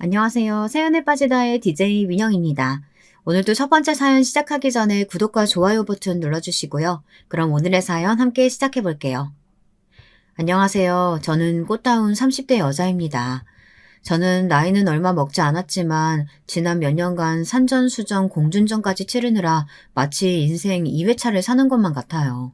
안녕하세요. 사연에 빠지다의 DJ 민영입니다. 오늘도 첫 번째 사연 시작하기 전에 구독과 좋아요 버튼 눌러주시고요. 그럼 오늘의 사연 함께 시작해 볼게요. 안녕하세요. 저는 꽃다운 30대 여자입니다. 저는 나이는 얼마 먹지 않았지만 지난 몇 년간 산전수전 공준전까지 치르느라 마치 인생 2회차를 사는 것만 같아요.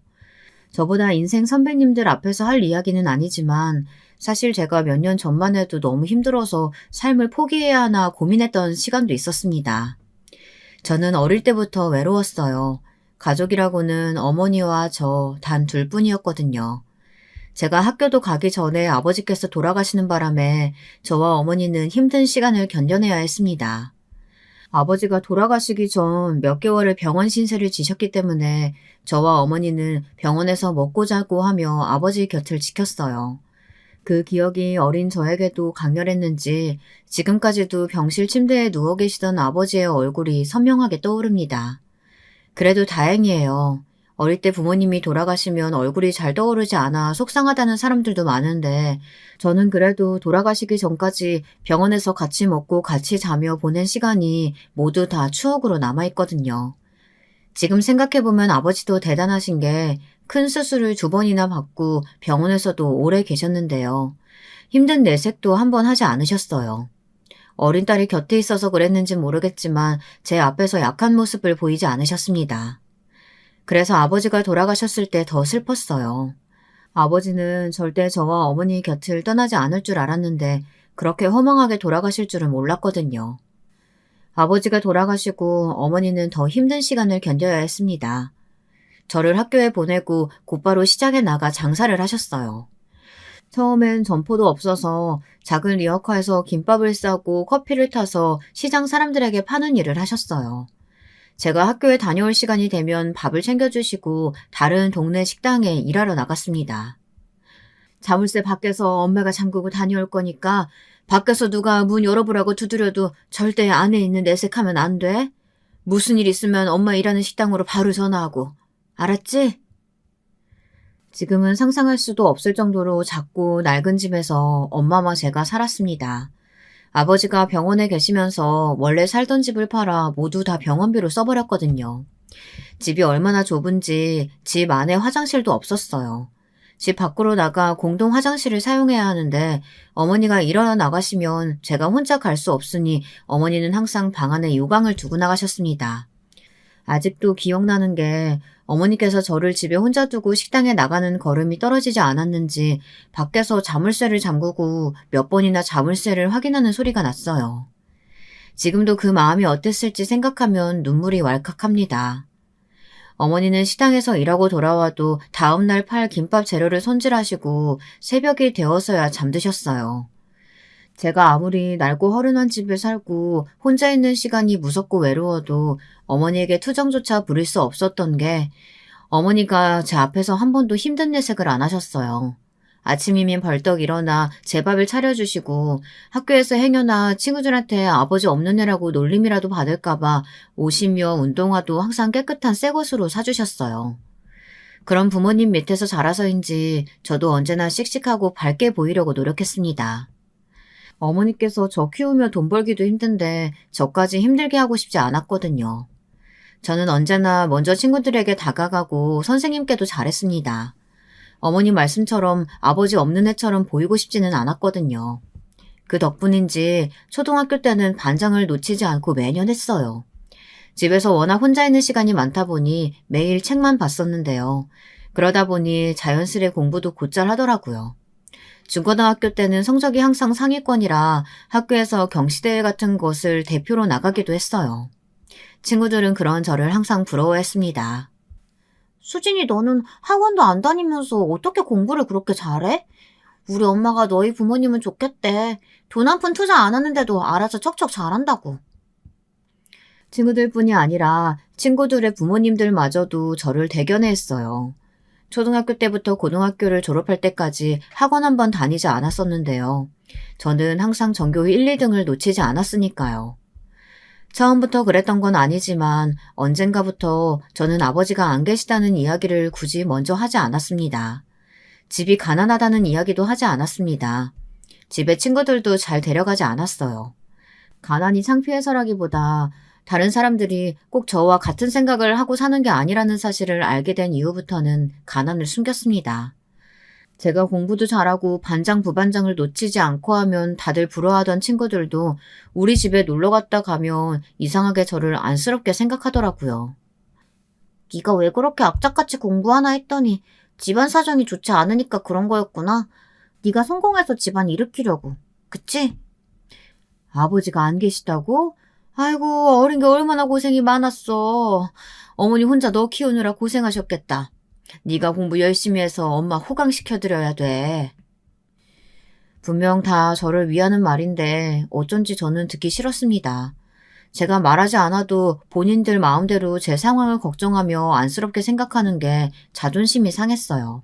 저보다 인생 선배님들 앞에서 할 이야기는 아니지만 사실 제가 몇 년 전만 해도 너무 힘들어서 삶을 포기해야 하나 고민했던 시간도 있었습니다. 저는 어릴 때부터 외로웠어요. 가족이라고는 어머니와 저 단 둘뿐이었거든요. 제가 학교도 가기 전에 아버지께서 돌아가시는 바람에 저와 어머니는 힘든 시간을 견뎌내야 했습니다. 아버지가 돌아가시기 전 몇 개월을 병원 신세를 지셨기 때문에 저와 어머니는 병원에서 먹고 자고 하며 아버지 곁을 지켰어요. 그 기억이 어린 저에게도 강렬했는지 지금까지도 병실 침대에 누워 계시던 아버지의 얼굴이 선명하게 떠오릅니다. 그래도 다행이에요. 어릴 때 부모님이 돌아가시면 얼굴이 잘 떠오르지 않아 속상하다는 사람들도 많은데 저는 그래도 돌아가시기 전까지 병원에서 같이 먹고 같이 자며 보낸 시간이 모두 다 추억으로 남아있거든요. 지금 생각해보면 아버지도 대단하신 게 큰 수술을 2번이나 받고 병원에서도 오래 계셨는데요. 힘든 내색도 한 번 하지 않으셨어요. 어린 딸이 곁에 있어서 그랬는지 모르겠지만 제 앞에서 약한 모습을 보이지 않으셨습니다. 그래서 아버지가 돌아가셨을 때 더 슬펐어요. 아버지는 절대 저와 어머니 곁을 떠나지 않을 줄 알았는데 그렇게 허망하게 돌아가실 줄은 몰랐거든요. 아버지가 돌아가시고 어머니는 더 힘든 시간을 견뎌야 했습니다. 저를 학교에 보내고 곧바로 시장에 나가 장사를 하셨어요. 처음엔 점포도 없어서 작은 리어카에서 김밥을 싸고 커피를 타서 시장 사람들에게 파는 일을 하셨어요. 제가 학교에 다녀올 시간이 되면 밥을 챙겨주시고 다른 동네 식당에 일하러 나갔습니다. 자물쇠 밖에서 엄마가 잠그고 다녀올 거니까 밖에서 누가 문 열어보라고 두드려도 절대 안에 있는 내색하면 안 돼. 무슨 일 있으면 엄마 일하는 식당으로 바로 전화하고. 알았지? 지금은 상상할 수도 없을 정도로 작고 낡은 집에서 엄마와 제가 살았습니다. 아버지가 병원에 계시면서 원래 살던 집을 팔아 모두 다 병원비로 써버렸거든요. 집이 얼마나 좁은지 집 안에 화장실도 없었어요. 집 밖으로 나가 공동 화장실을 사용해야 하는데 어머니가 일어나 나가시면 제가 혼자 갈 수 없으니 어머니는 항상 방 안에 요강을 두고 나가셨습니다. 아직도 기억나는 게 어머니께서 저를 집에 혼자 두고 식당에 나가는 걸음이 떨어지지 않았는지 밖에서 자물쇠를 잠그고 몇 번이나 자물쇠를 확인하는 소리가 났어요. 지금도 그 마음이 어땠을지 생각하면 눈물이 왈칵합니다. 어머니는 식당에서 일하고 돌아와도 다음날 팔 김밥 재료를 손질하시고 새벽이 되어서야 잠드셨어요. 제가 아무리 낡고 허름한 집에 살고 혼자 있는 시간이 무섭고 외로워도 어머니에게 투정조차 부릴 수 없었던 게 어머니가 제 앞에서 한 번도 힘든 내색을 안 하셨어요. 아침이면 벌떡 일어나 제 밥을 차려주시고 학교에서 행여나 친구들한테 아버지 없는 애라고 놀림이라도 받을까봐 옷이며 운동화도 항상 깨끗한 새 것으로 사주셨어요. 그런 부모님 밑에서 자라서인지 저도 언제나 씩씩하고 밝게 보이려고 노력했습니다. 어머니께서 저 키우며 돈 벌기도 힘든데 저까지 힘들게 하고 싶지 않았거든요. 저는 언제나 먼저 친구들에게 다가가고 선생님께도 잘했습니다. 어머니 말씀처럼 아버지 없는 애처럼 보이고 싶지는 않았거든요. 그 덕분인지 초등학교 때는 반장을 놓치지 않고 매년 했어요. 집에서 워낙 혼자 있는 시간이 많다 보니 매일 책만 봤었는데요. 그러다 보니 자연스레 공부도 곧잘 하더라고요. 중고등학교 때는 성적이 항상 상위권이라 학교에서 경시대회 같은 것을 대표로 나가기도 했어요. 친구들은 그런 저를 항상 부러워했습니다. 수진이 너는 학원도 안 다니면서 어떻게 공부를 그렇게 잘해? 우리 엄마가 너희 부모님은 좋겠대. 돈 한 푼 투자 안 하는데도 알아서 척척 잘한다고. 친구들뿐이 아니라 친구들의 부모님들마저도 저를 대견해했어요. 초등학교 때부터 고등학교를 졸업할 때까지 학원 한 번 다니지 않았었는데요. 저는 항상 전교 1, 2등을 놓치지 않았으니까요. 처음부터 그랬던 건 아니지만 언젠가부터 저는 아버지가 안 계시다는 이야기를 굳이 먼저 하지 않았습니다. 집이 가난하다는 이야기도 하지 않았습니다. 집에 친구들도 잘 데려가지 않았어요. 가난이 창피해서라기보다 다른 사람들이 꼭 저와 같은 생각을 하고 사는 게 아니라는 사실을 알게 된 이후부터는 가난을 숨겼습니다. 제가 공부도 잘하고 반장, 부반장을 놓치지 않고 하면 다들 부러워하던 친구들도 우리 집에 놀러 갔다 가면 이상하게 저를 안쓰럽게 생각하더라고요. 네가 왜 그렇게 악착같이 공부하나 했더니 집안 사정이 좋지 않으니까 그런 거였구나. 네가 성공해서 집안 일으키려고. 그치? 아버지가 안 계시다고? 아이고, 어린 게 얼마나 고생이 많았어. 어머니 혼자 너 키우느라 고생하셨겠다. 네가 공부 열심히 해서 엄마 호강시켜드려야 돼. 분명 다 저를 위하는 말인데 어쩐지 저는 듣기 싫었습니다. 제가 말하지 않아도 본인들 마음대로 제 상황을 걱정하며 안쓰럽게 생각하는 게 자존심이 상했어요.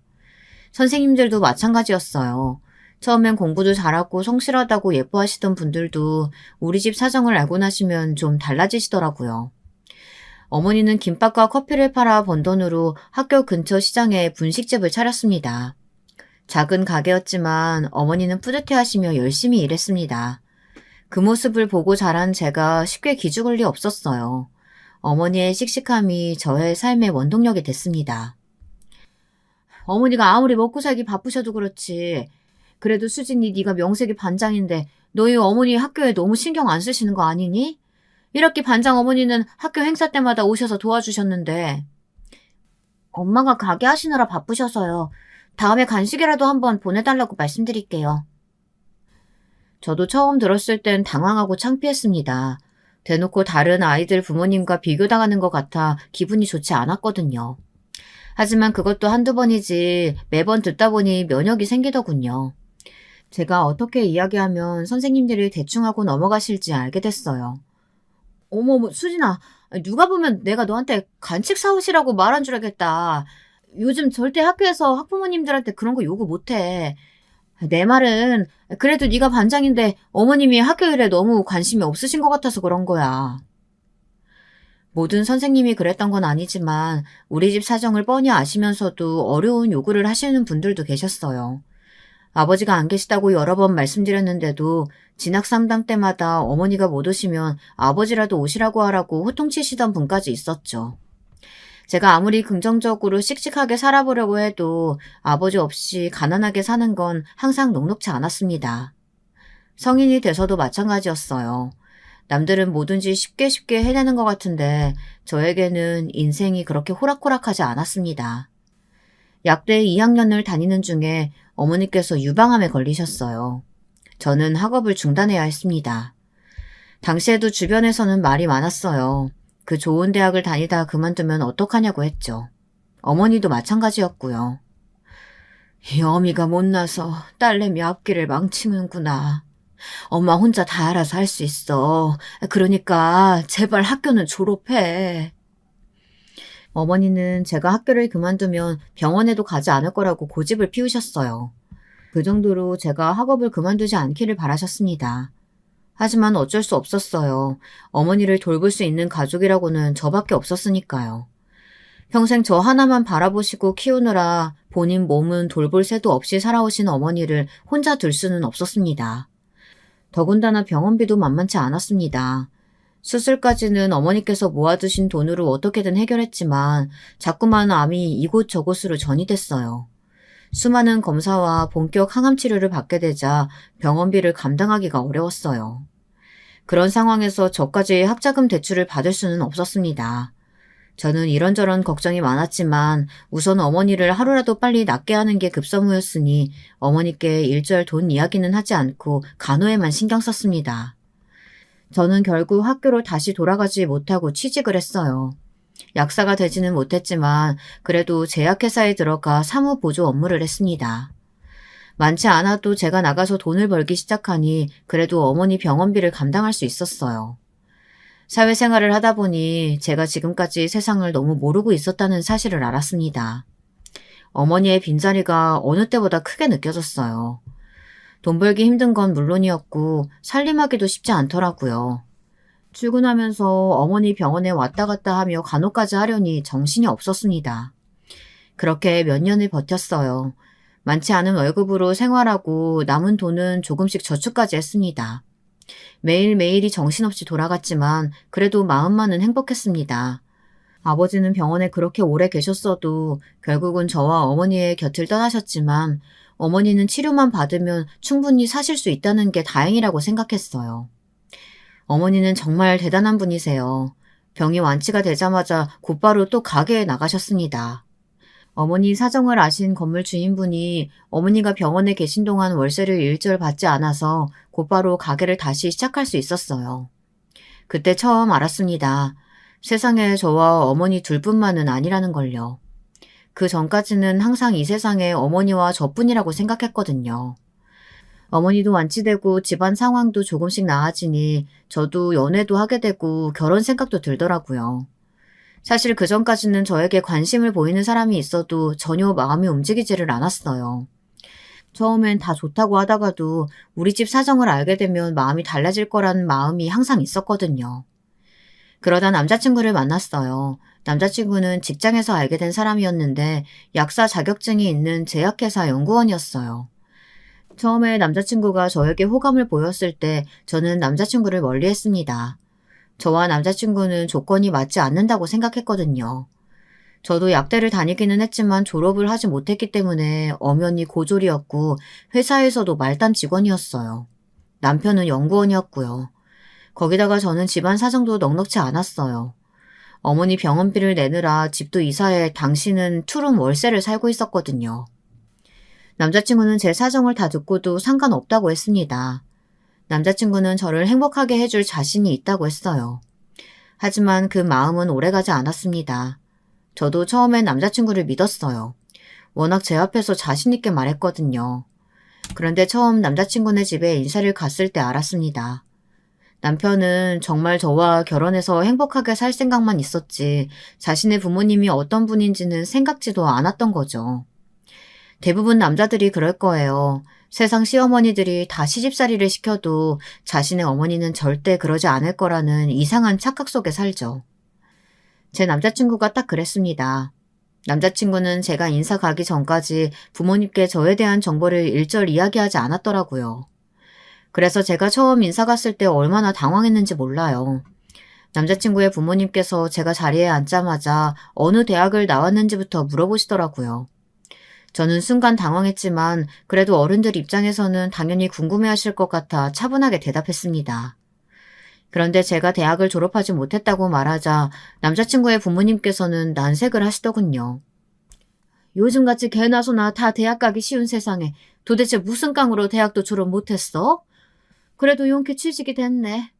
선생님들도 마찬가지였어요. 처음엔 공부도 잘하고 성실하다고 예뻐하시던 분들도 우리 집 사정을 알고 나시면 좀 달라지시더라고요. 어머니는 김밥과 커피를 팔아 번 돈으로 학교 근처 시장에 분식집을 차렸습니다. 작은 가게였지만 어머니는 뿌듯해하시며 열심히 일했습니다. 그 모습을 보고 자란 제가 쉽게 기죽을 리 없었어요. 어머니의 씩씩함이 저의 삶의 원동력이 됐습니다. 어머니가 아무리 먹고 살기 바쁘셔도 그렇지. 그래도 수진이 네가 명색이 반장인데 너희 어머니 학교에 너무 신경 안 쓰시는 거 아니니? 1학기 반장 어머니는 학교 행사 때마다 오셔서 도와주셨는데. 엄마가 가게 하시느라 바쁘셔서요. 다음에 간식이라도 한번 보내달라고 말씀드릴게요. 저도 처음 들었을 땐 당황하고 창피했습니다. 대놓고 다른 아이들 부모님과 비교당하는 것 같아 기분이 좋지 않았거든요. 하지만 그것도 한두 번이지 매번 듣다 보니 면역이 생기더군요. 제가 어떻게 이야기하면 선생님들이 대충 하고 넘어가실지 알게 됐어요. 어머, 수진아, 누가 보면 내가 너한테 간식 사오시라고 말한 줄 알겠다. 요즘 절대 학교에서 학부모님들한테 그런 거 요구 못해. 내 말은 그래도 네가 반장인데 어머님이 학교 일에 너무 관심이 없으신 것 같아서 그런 거야. 모든 선생님이 그랬던 건 아니지만 우리 집 사정을 뻔히 아시면서도 어려운 요구를 하시는 분들도 계셨어요. 아버지가 안 계시다고 여러 번 말씀드렸는데도 진학 상담 때마다 어머니가 못 오시면 아버지라도 오시라고 하라고 호통치시던 분까지 있었죠. 제가 아무리 긍정적으로 씩씩하게 살아보려고 해도 아버지 없이 가난하게 사는 건 항상 녹록지 않았습니다. 성인이 돼서도 마찬가지였어요. 남들은 뭐든지 쉽게 쉽게 해내는 것 같은데 저에게는 인생이 그렇게 호락호락하지 않았습니다. 약대 2학년을 다니는 중에 어머니께서 유방암에 걸리셨어요. 저는 학업을 중단해야 했습니다. 당시에도 주변에서는 말이 많았어요. 그 좋은 대학을 다니다 그만두면 어떡하냐고 했죠. 어머니도 마찬가지였고요. 이 어미가 못나서 딸내미 앞길을 망치는구나. 엄마 혼자 다 알아서 할 수 있어. 그러니까 제발 학교는 졸업해. 어머니는 제가 학교를 그만두면 병원에도 가지 않을 거라고 고집을 피우셨어요. 그 정도로 제가 학업을 그만두지 않기를 바라셨습니다. 하지만 어쩔 수 없었어요. 어머니를 돌볼 수 있는 가족이라고는 저밖에 없었으니까요. 평생 저 하나만 바라보시고 키우느라 본인 몸은 돌볼 새도 없이 살아오신 어머니를 혼자 둘 수는 없었습니다. 더군다나 병원비도 만만치 않았습니다. 수술까지는 어머니께서 모아두신 돈으로 어떻게든 해결했지만 자꾸만 암이 이곳저곳으로 전이됐어요. 수많은 검사와 본격 항암 치료를 받게 되자 병원비를 감당하기가 어려웠어요. 그런 상황에서 저까지 학자금 대출을 받을 수는 없었습니다. 저는 이런저런 걱정이 많았지만 우선 어머니를 하루라도 빨리 낫게 하는 게 급선무였으니 어머니께 일절 돈 이야기는 하지 않고 간호에만 신경 썼습니다. 저는 결국 학교로 다시 돌아가지 못하고 취직을 했어요. 약사가 되지는 못했지만 그래도 제약회사에 들어가 사무보조 업무를 했습니다. 많지 않아도 제가 나가서 돈을 벌기 시작하니 그래도 어머니 병원비를 감당할 수 있었어요. 사회생활을 하다 보니 제가 지금까지 세상을 너무 모르고 있었다는 사실을 알았습니다. 어머니의 빈자리가 어느 때보다 크게 느껴졌어요. 돈 벌기 힘든 건 물론이었고 살림하기도 쉽지 않더라고요. 출근하면서 어머니 병원에 왔다 갔다 하며 간호까지 하려니 정신이 없었습니다. 그렇게 몇 년을 버텼어요. 많지 않은 월급으로 생활하고 남은 돈은 조금씩 저축까지 했습니다. 매일매일이 정신없이 돌아갔지만 그래도 마음만은 행복했습니다. 아버지는 병원에 그렇게 오래 계셨어도 결국은 저와 어머니의 곁을 떠나셨지만 어머니는 치료만 받으면 충분히 사실 수 있다는 게 다행이라고 생각했어요. 어머니는 정말 대단한 분이세요. 병이 완치가 되자마자 곧바로 또 가게에 나가셨습니다. 어머니 사정을 아신 건물 주인분이 어머니가 병원에 계신 동안 월세를 일절 받지 않아서 곧바로 가게를 다시 시작할 수 있었어요. 그때 처음 알았습니다. 세상에 저와 어머니 둘뿐만은 아니라는 걸요. 그 전까지는 항상 이 세상에 어머니와 저뿐이라고 생각했거든요. 어머니도 완치되고 집안 상황도 조금씩 나아지니 저도 연애도 하게 되고 결혼 생각도 들더라고요. 사실 그전까지는 저에게 관심을 보이는 사람이 있어도 전혀 마음이 움직이지를 않았어요. 처음엔 다 좋다고 하다가도 우리 집 사정을 알게 되면 마음이 달라질 거라는 마음이 항상 있었거든요. 그러다 남자친구를 만났어요. 남자친구는 직장에서 알게 된 사람이었는데 약사 자격증이 있는 제약회사 연구원이었어요. 처음에 남자친구가 저에게 호감을 보였을 때 저는 남자친구를 멀리했습니다. 저와 남자친구는 조건이 맞지 않는다고 생각했거든요. 저도 약대를 다니기는 했지만 졸업을 하지 못했기 때문에 엄연히 고졸이었고 회사에서도 말단 직원이었어요. 남편은 연구원이었고요. 거기다가 저는 집안 사정도 넉넉지 않았어요. 어머니 병원비를 내느라 집도 이사해 당신은 투룸 월세를 살고 있었거든요. 남자친구는 제 사정을 다 듣고도 상관없다고 했습니다. 남자친구는 저를 행복하게 해줄 자신이 있다고 했어요. 하지만 그 마음은 오래가지 않았습니다. 저도 처음엔 남자친구를 믿었어요. 워낙 제 앞에서 자신 있게 말했거든요. 그런데 처음 남자친구네 집에 인사를 갔을 때 알았습니다. 남편은 정말 저와 결혼해서 행복하게 살 생각만 있었지 자신의 부모님이 어떤 분인지는 생각지도 않았던 거죠. 대부분 남자들이 그럴 거예요. 세상 시어머니들이 다 시집살이를 시켜도 자신의 어머니는 절대 그러지 않을 거라는 이상한 착각 속에 살죠. 제 남자친구가 딱 그랬습니다. 남자친구는 제가 인사 가기 전까지 부모님께 저에 대한 정보를 일절 이야기하지 않았더라고요. 그래서 제가 처음 인사 갔을 때 얼마나 당황했는지 몰라요. 남자친구의 부모님께서 제가 자리에 앉자마자 어느 대학을 나왔는지부터 물어보시더라고요. 저는 순간 당황했지만 그래도 어른들 입장에서는 당연히 궁금해하실 것 같아 차분하게 대답했습니다. 그런데 제가 대학을 졸업하지 못했다고 말하자 남자친구의 부모님께서는 난색을 하시더군요. 요즘같이 개나 소나 다 대학 가기 쉬운 세상에 도대체 무슨 깡으로 대학도 졸업 못했어? 그래도 용케 취직이 됐네.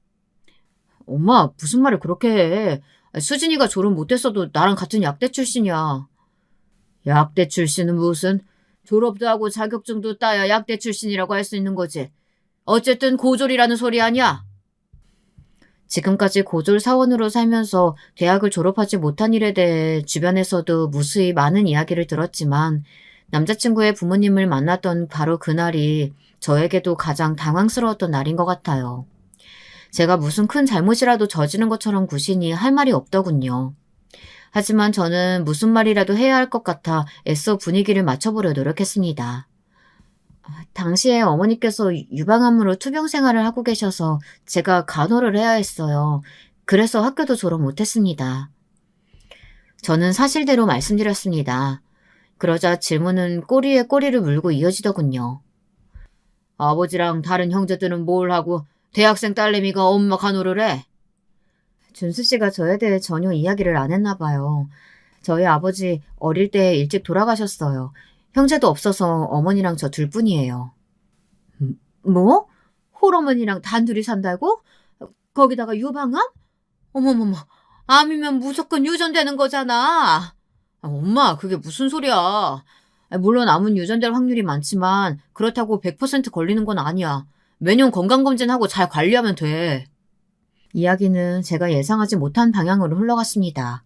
엄마, 무슨 말을 그렇게 해. 수진이가 졸업 못했어도 나랑 같은 약대 출신이야. 약대 출신은 무슨? 졸업도 하고 자격증도 따야 약대 출신이라고 할 수 있는 거지. 어쨌든 고졸이라는 소리 아니야. 지금까지 고졸 사원으로 살면서 대학을 졸업하지 못한 일에 대해 주변에서도 무수히 많은 이야기를 들었지만 남자친구의 부모님을 만났던 바로 그날이 저에게도 가장 당황스러웠던 날인 것 같아요. 제가 무슨 큰 잘못이라도 저지른 것처럼 구신이 할 말이 없더군요. 하지만 저는 무슨 말이라도 해야 할 것 같아 애써 분위기를 맞춰보려 노력했습니다. 당시에 어머니께서 유방암으로 투병 생활을 하고 계셔서 제가 간호를 해야 했어요. 그래서 학교도 졸업 못했습니다. 저는 사실대로 말씀드렸습니다. 그러자 질문은 꼬리에 꼬리를 물고 이어지더군요. 아버지랑 다른 형제들은 뭘 하고 대학생 딸내미가 엄마 간호를 해? 준수 씨가 저에 대해 전혀 이야기를 안 했나 봐요. 저희 아버지 어릴 때 일찍 돌아가셨어요. 형제도 없어서 어머니랑 저 둘뿐이에요. 뭐? 홀어머니랑 단둘이 산다고? 거기다가 유방암? 어머머머, 암이면 무조건 유전되는 거잖아. 엄마, 그게 무슨 소리야. 물론 암은 유전될 확률이 많지만 그렇다고 100% 걸리는 건 아니야. 매년 건강검진하고 잘 관리하면 돼. 이야기는 제가 예상하지 못한 방향으로 흘러갔습니다.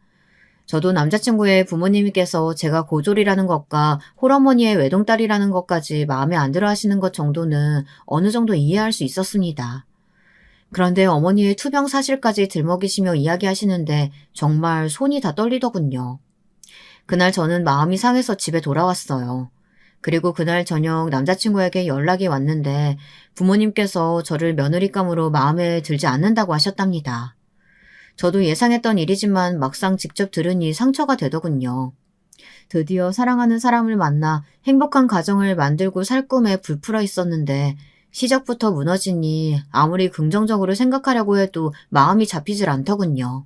저도 남자친구의 부모님께서 제가 고졸이라는 것과 홀어머니의 외동딸이라는 것까지 마음에 안 들어 하시는 것 정도는 어느 정도 이해할 수 있었습니다. 그런데 어머니의 투병 사실까지 들먹이시며 이야기하시는데 정말 손이 다 떨리더군요. 그날 저는 마음이 상해서 집에 돌아왔어요. 그리고 그날 저녁 남자친구에게 연락이 왔는데 부모님께서 저를 며느리감으로 마음에 들지 않는다고 하셨답니다. 저도 예상했던 일이지만 막상 직접 들으니 상처가 되더군요. 드디어 사랑하는 사람을 만나 행복한 가정을 만들고 살 꿈에 불풀어 있었는데 시작부터 무너지니 아무리 긍정적으로 생각하려고 해도 마음이 잡히질 않더군요.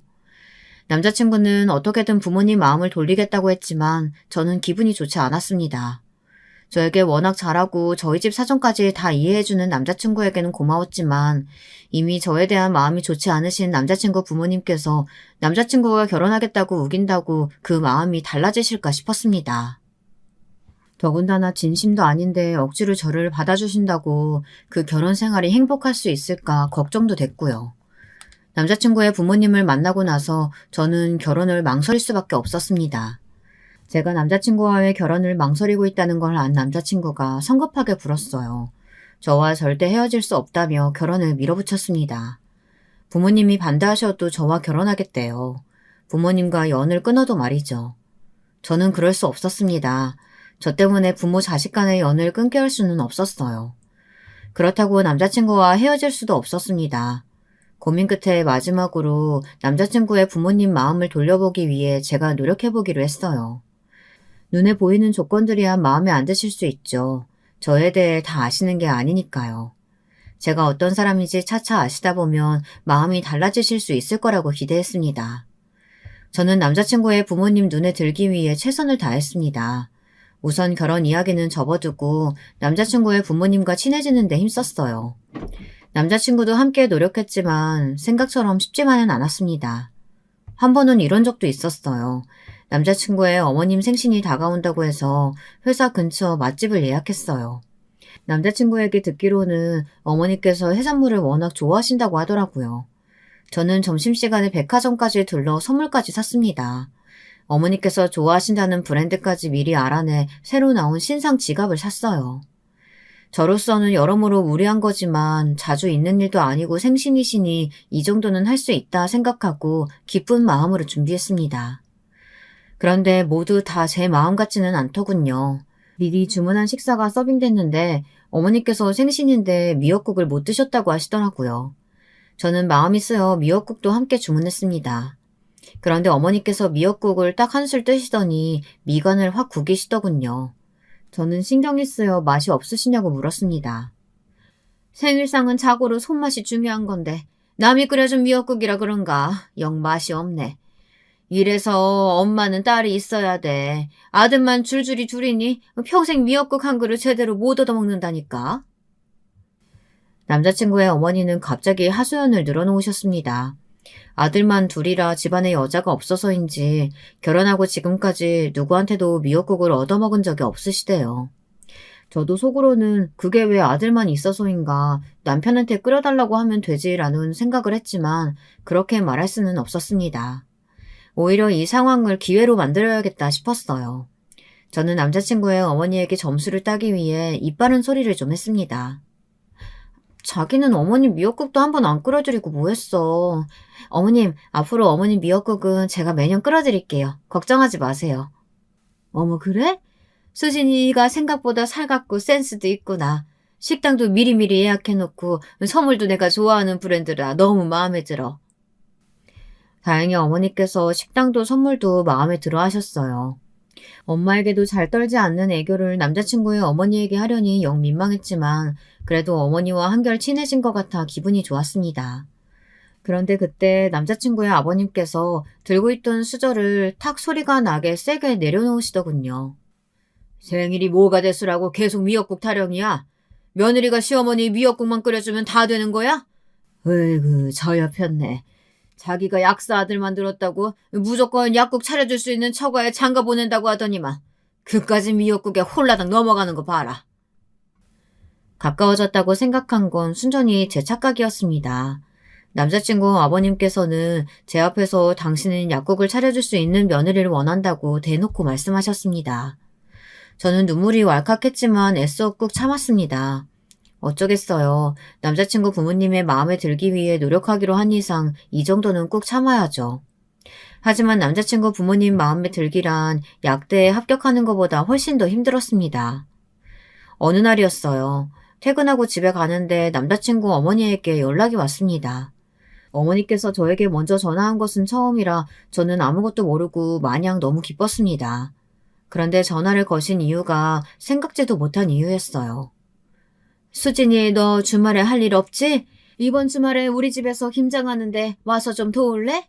남자친구는 어떻게든 부모님 마음을 돌리겠다고 했지만 저는 기분이 좋지 않았습니다. 저에게 워낙 잘하고 저희 집 사정까지 다 이해해주는 남자친구에게는 고마웠지만 이미 저에 대한 마음이 좋지 않으신 남자친구 부모님께서 남자친구가 결혼하겠다고 우긴다고 그 마음이 달라지실까 싶었습니다. 더군다나 진심도 아닌데 억지로 저를 받아주신다고 그 결혼 생활이 행복할 수 있을까 걱정도 됐고요. 남자친구의 부모님을 만나고 나서 저는 결혼을 망설일 수밖에 없었습니다. 제가 남자친구와의 결혼을 망설이고 있다는 걸 안 남자친구가 성급하게 굴었어요. 저와 절대 헤어질 수 없다며 결혼을 밀어붙였습니다. 부모님이 반대하셔도 저와 결혼하겠대요. 부모님과 연을 끊어도 말이죠. 저는 그럴 수 없었습니다. 저 때문에 부모 자식 간의 연을 끊게 할 수는 없었어요. 그렇다고 남자친구와 헤어질 수도 없었습니다. 고민 끝에 마지막으로 남자친구의 부모님 마음을 돌려보기 위해 제가 노력해보기로 했어요. 눈에 보이는 조건들이야 마음에 안 드실 수 있죠. 저에 대해 다 아시는 게 아니니까요. 제가 어떤 사람인지 차차 아시다 보면 마음이 달라지실 수 있을 거라고 기대했습니다. 저는 남자친구의 부모님 눈에 들기 위해 최선을 다했습니다. 우선 결혼 이야기는 접어두고 남자친구의 부모님과 친해지는 데 힘썼어요. 남자친구도 함께 노력했지만 생각처럼 쉽지만은 않았습니다. 한 번은 이런 적도 있었어요. 남자친구의 어머님 생신이 다가온다고 해서 회사 근처 맛집을 예약했어요. 남자친구에게 듣기로는 어머니께서 해산물을 워낙 좋아하신다고 하더라고요. 저는 점심시간에 백화점까지 들러 선물까지 샀습니다. 어머니께서 좋아하신다는 브랜드까지 미리 알아내 새로 나온 신상 지갑을 샀어요. 저로서는 여러모로 무리한 거지만 자주 있는 일도 아니고 생신이시니 이 정도는 할 수 있다 생각하고 기쁜 마음으로 준비했습니다. 그런데 모두 다 제 마음 같지는 않더군요. 미리 주문한 식사가 서빙됐는데 어머니께서 생신인데 미역국을 못 드셨다고 하시더라고요. 저는 마음이 쓰여 미역국도 함께 주문했습니다. 그런데 어머니께서 미역국을 딱 한 술 뜨시더니 미간을 확 구기시더군요. 저는 신경이 쓰여 맛이 없으시냐고 물었습니다. 생일상은 자고로 손맛이 중요한 건데 남이 끓여준 미역국이라 그런가 영 맛이 없네. 이래서 엄마는 딸이 있어야 돼. 아들만 줄줄이 줄이니 평생 미역국 한 그릇 제대로 못 얻어먹는다니까. 남자친구의 어머니는 갑자기 하소연을 늘어놓으셨습니다. 아들만 둘이라 집안에 여자가 없어서인지 결혼하고 지금까지 누구한테도 미역국을 얻어먹은 적이 없으시대요. 저도 속으로는 그게 왜 아들만 있어서인가 남편한테 끓여달라고 하면 되지라는 생각을 했지만 그렇게 말할 수는 없었습니다. 오히려 이 상황을 기회로 만들어야겠다 싶었어요. 저는 남자친구의 어머니에게 점수를 따기 위해 입 바른 소리를 좀 했습니다. 자기는 어머님 미역국도 한 번 안 끓여드리고 뭐 했어. 어머님, 앞으로 어머님 미역국은 제가 매년 끓여드릴게요. 걱정하지 마세요. 어머, 그래? 수진이가 생각보다 살갑고 센스도 있구나. 식당도 미리미리 예약해놓고 선물도 내가 좋아하는 브랜드라 너무 마음에 들어. 다행히 어머니께서 식당도 선물도 마음에 들어 하셨어요. 엄마에게도 잘 떨지 않는 애교를 남자친구의 어머니에게 하려니 영 민망했지만 그래도 어머니와 한결 친해진 것 같아 기분이 좋았습니다. 그런데 그때 남자친구의 아버님께서 들고 있던 수저를 탁 소리가 나게 세게 내려놓으시더군요. 생일이 뭐가 됐으라고 계속 미역국 타령이야? 며느리가 시어머니 미역국만 끓여주면 다 되는 거야? 으이구, 저여폈네. 자기가 약사 아들 만들었다고 무조건 약국 차려줄 수 있는 처가에 장가 보낸다고 하더니만 그까지 미역국에 홀라당 넘어가는 거 봐라. 가까워졌다고 생각한 건 순전히 제 착각이었습니다. 남자친구 아버님께서는 제 앞에서 당신은 약국을 차려줄 수 있는 며느리를 원한다고 대놓고 말씀하셨습니다. 저는 눈물이 왈칵했지만 애써 꾹 참았습니다. 어쩌겠어요. 남자친구 부모님의 마음에 들기 위해 노력하기로 한 이상 이 정도는 꾹 참아야죠. 하지만 남자친구 부모님 마음에 들기란 약대에 합격하는 것보다 훨씬 더 힘들었습니다. 어느 날이었어요. 퇴근하고 집에 가는데 남자친구 어머니에게 연락이 왔습니다. 어머니께서 저에게 먼저 전화한 것은 처음이라 저는 아무것도 모르고 마냥 너무 기뻤습니다. 그런데 전화를 거신 이유가 생각지도 못한 이유였어요. 수진이, 너 주말에 할 일 없지? 이번 주말에 우리 집에서 김장하는데 와서 좀 도울래?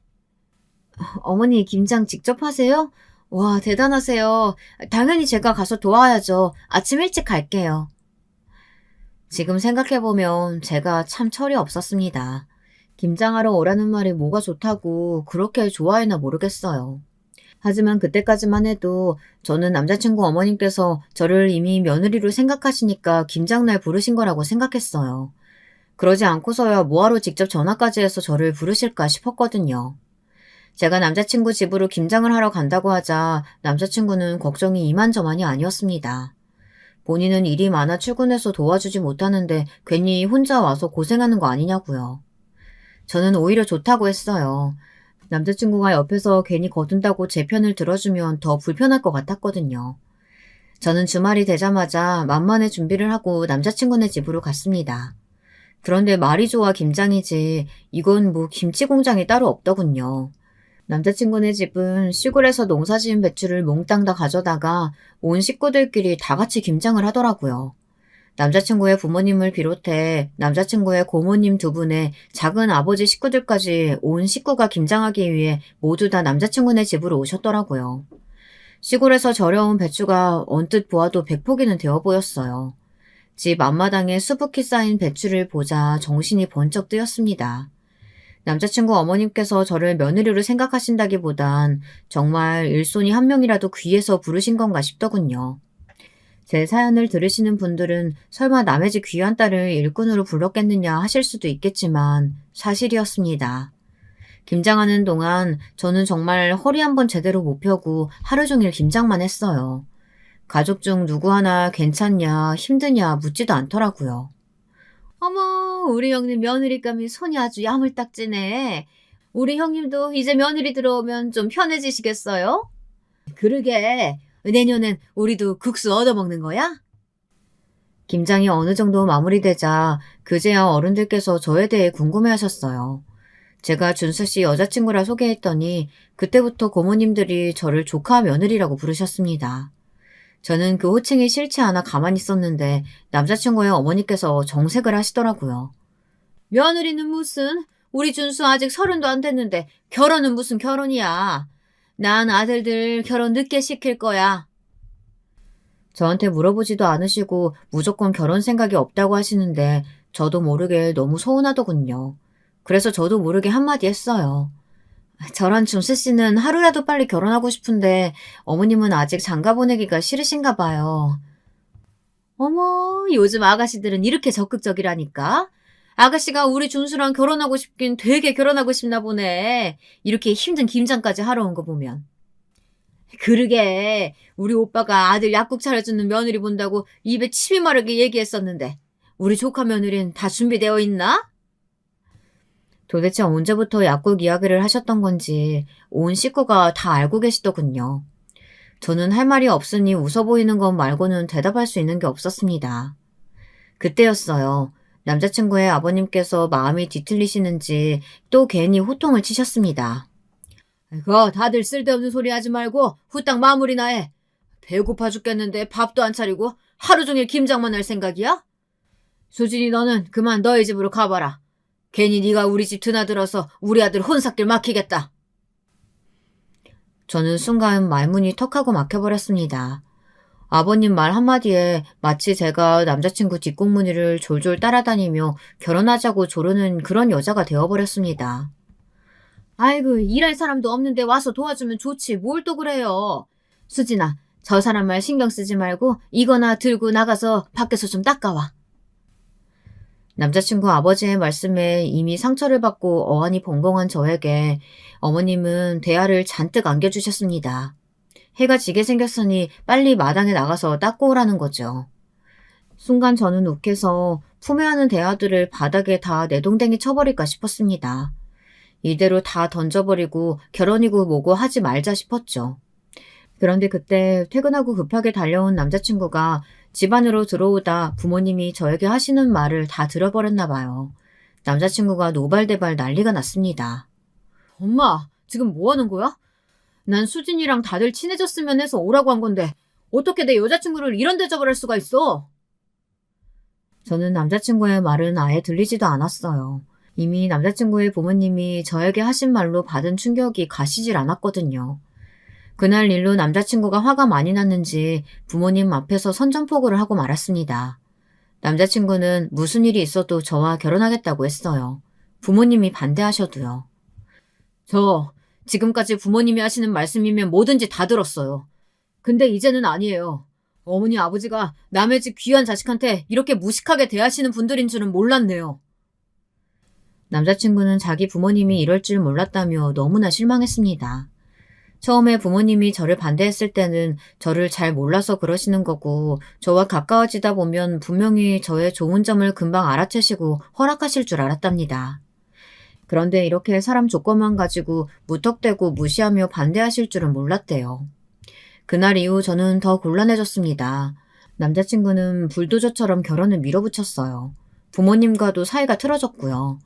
어머니, 김장 직접 하세요? 와, 대단하세요. 당연히 제가 가서 도와야죠. 아침 일찍 갈게요. 지금 생각해보면 제가 참 철이 없었습니다. 김장하러 오라는 말이 뭐가 좋다고 그렇게 좋아했나 모르겠어요. 하지만 그때까지만 해도 저는 남자친구 어머님께서 저를 이미 며느리로 생각하시니까 김장날 부르신 거라고 생각했어요. 그러지 않고서야 뭐하러 직접 전화까지 해서 저를 부르실까 싶었거든요. 제가 남자친구 집으로 김장을 하러 간다고 하자 남자친구는 걱정이 이만저만이 아니었습니다. 본인은 일이 많아 출근해서 도와주지 못하는데 괜히 혼자 와서 고생하는 거 아니냐고요. 저는 오히려 좋다고 했어요. 남자친구가 옆에서 괜히 거둔다고 제 편을 들어주면 더 불편할 것 같았거든요. 저는 주말이 되자마자 만만의 준비를 하고 남자친구네 집으로 갔습니다. 그런데 말이 좋아 김장이지 이건 뭐 김치 공장이 따로 없더군요. 남자친구네 집은 시골에서 농사지은 배추를 몽땅 다 가져다가 온 식구들끼리 다 같이 김장을 하더라고요. 남자친구의 부모님을 비롯해 남자친구의 고모님 두 분의 작은 아버지 식구들까지 온 식구가 김장하기 위해 모두 다 남자친구네 집으로 오셨더라고요. 시골에서 절여온 배추가 언뜻 보아도 100포기는 되어 보였어요. 집 앞마당에 수북히 쌓인 배추를 보자 정신이 번쩍 뜨였습니다. 남자친구 어머님께서 저를 며느리로 생각하신다기보단 정말 일손이 한 명이라도 귀해서 부르신 건가 싶더군요. 제 사연을 들으시는 분들은 설마 남의 집 귀한 딸을 일꾼으로 불렀겠느냐 하실 수도 있겠지만 사실이었습니다. 김장하는 동안 저는 정말 허리 한번 제대로 못 펴고 하루 종일 김장만 했어요. 가족 중 누구 하나 괜찮냐, 힘드냐 묻지도 않더라고요. 어머, 우리 형님 며느리감이 손이 아주 야물딱지네. 우리 형님도 이제 며느리 들어오면 좀 편해지시겠어요? 그러게. 내년엔 우리도 국수 얻어먹는 거야? 김장이 어느 정도 마무리되자 그제야 어른들께서 저에 대해 궁금해하셨어요. 제가 준수 씨 여자친구라 소개했더니 그때부터 고모님들이 저를 조카 며느리라고 부르셨습니다. 저는 그 호칭이 싫지 않아 가만히 있었는데 남자친구의 어머니께서 정색을 하시더라고요. 며느리는 무슨? 우리 준수 아직 30도 안 됐는데 결혼은 무슨 결혼이야. 난 아들들 결혼 늦게 시킬 거야. 저한테 물어보지도 않으시고 무조건 결혼 생각이 없다고 하시는데 저도 모르게 너무 서운하더군요. 그래서 저도 모르게 한마디 했어요. 저런 준수 씨는 하루라도 빨리 결혼하고 싶은데 어머님은 아직 장가 보내기가 싫으신가 봐요. 어머, 요즘 아가씨들은 이렇게 적극적이라니까? 아가씨가 우리 준수랑 결혼하고 싶긴 되게 결혼하고 싶나 보네. 이렇게 힘든 김장까지 하러 온 거 보면. 그러게, 우리 오빠가 아들 약국 차려주는 며느리 본다고 입에 침이 마르게 얘기했었는데 우리 조카 며느리는 다 준비되어 있나? 도대체 언제부터 약국 이야기를 하셨던 건지 온 식구가 다 알고 계시더군요. 저는 할 말이 없으니 웃어 보이는 것 말고는 대답할 수 있는 게 없었습니다. 그때였어요. 남자친구의 아버님께서 마음이 뒤틀리시는지 또 괜히 호통을 치셨습니다. 그거 다들 쓸데없는 소리 하지 말고 후딱 마무리나 해. 배고파 죽겠는데 밥도 안 차리고 하루 종일 김장만 할 생각이야? 수진이 너는 그만 너희 집으로 가봐라. 괜히 네가 우리 집 드나들어서 우리 아들 혼삭길 막히겠다. 저는 순간 말문이 턱하고 막혀버렸습니다. 아버님 말 한마디에 마치 제가 남자친구 뒷공무니를 졸졸 따라다니며 결혼하자고 조르는 그런 여자가 되어버렸습니다. 아이고, 일할 사람도 없는데 와서 도와주면 좋지 뭘 또 그래요. 수진아, 저 사람 말 신경 쓰지 말고 이거나 들고 나가서 밖에서 좀 닦아와. 남자친구 아버지의 말씀에 이미 상처를 받고 어안이 벙벙한 저에게 어머님은 대화를 잔뜩 안겨주셨습니다. 해가 지게 생겼으니 빨리 마당에 나가서 닦고 오라는 거죠. 순간 저는 욱해서 품에하는 대화들을 바닥에 다 내동댕이 쳐버릴까 싶었습니다. 이대로 다 던져버리고 결혼이고 뭐고 하지 말자 싶었죠. 그런데 그때 퇴근하고 급하게 달려온 남자친구가 집 안으로 들어오다 부모님이 저에게 하시는 말을 다 들어버렸나 봐요. 남자친구가 노발대발 난리가 났습니다. 엄마, 지금 뭐 하는 거야? 난 수진이랑 다들 친해졌으면 해서 오라고 한 건데 어떻게 내 여자친구를 이런 대접을 할 수가 있어? 저는 남자친구의 말은 아예 들리지도 않았어요. 이미 남자친구의 부모님이 저에게 하신 말로 받은 충격이 가시질 않았거든요. 그날 일로 남자친구가 화가 많이 났는지 부모님 앞에서 선전포고를 하고 말았습니다. 남자친구는 무슨 일이 있어도 저와 결혼하겠다고 했어요. 부모님이 반대하셔도요. 저 지금까지 부모님이 하시는 말씀이면 뭐든지 다 들었어요. 근데 이제는 아니에요. 어머니 아버지가 남의 집 귀한 자식한테 이렇게 무식하게 대하시는 분들인 줄은 몰랐네요. 남자친구는 자기 부모님이 이럴 줄 몰랐다며 너무나 실망했습니다. 처음에 부모님이 저를 반대했을 때는 저를 잘 몰라서 그러시는 거고 저와 가까워지다 보면 분명히 저의 좋은 점을 금방 알아채시고 허락하실 줄 알았답니다. 그런데 이렇게 사람 조건만 가지고 무턱대고 무시하며 반대하실 줄은 몰랐대요. 그날 이후 저는 더 곤란해졌습니다. 남자친구는 불도저처럼 결혼을 밀어붙였어요. 부모님과도 사이가 틀어졌고요.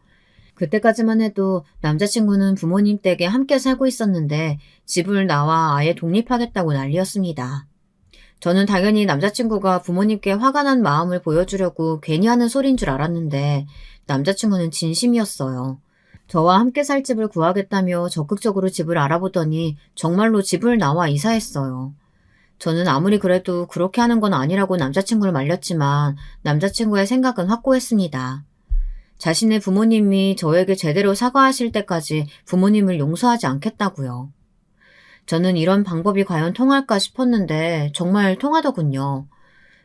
그때까지만 해도 남자친구는 부모님 댁에 함께 살고 있었는데 집을 나와 아예 독립하겠다고 난리였습니다. 저는 당연히 남자친구가 부모님께 화가 난 마음을 보여주려고 괜히 하는 소리인 줄 알았는데 남자친구는 진심이었어요. 저와 함께 살 집을 구하겠다며 적극적으로 집을 알아보더니 정말로 집을 나와 이사했어요. 저는 아무리 그래도 그렇게 하는 건 아니라고 남자친구를 말렸지만 남자친구의 생각은 확고했습니다. 자신의 부모님이 저에게 제대로 사과하실 때까지 부모님을 용서하지 않겠다고요. 저는 이런 방법이 과연 통할까 싶었는데 정말 통하더군요.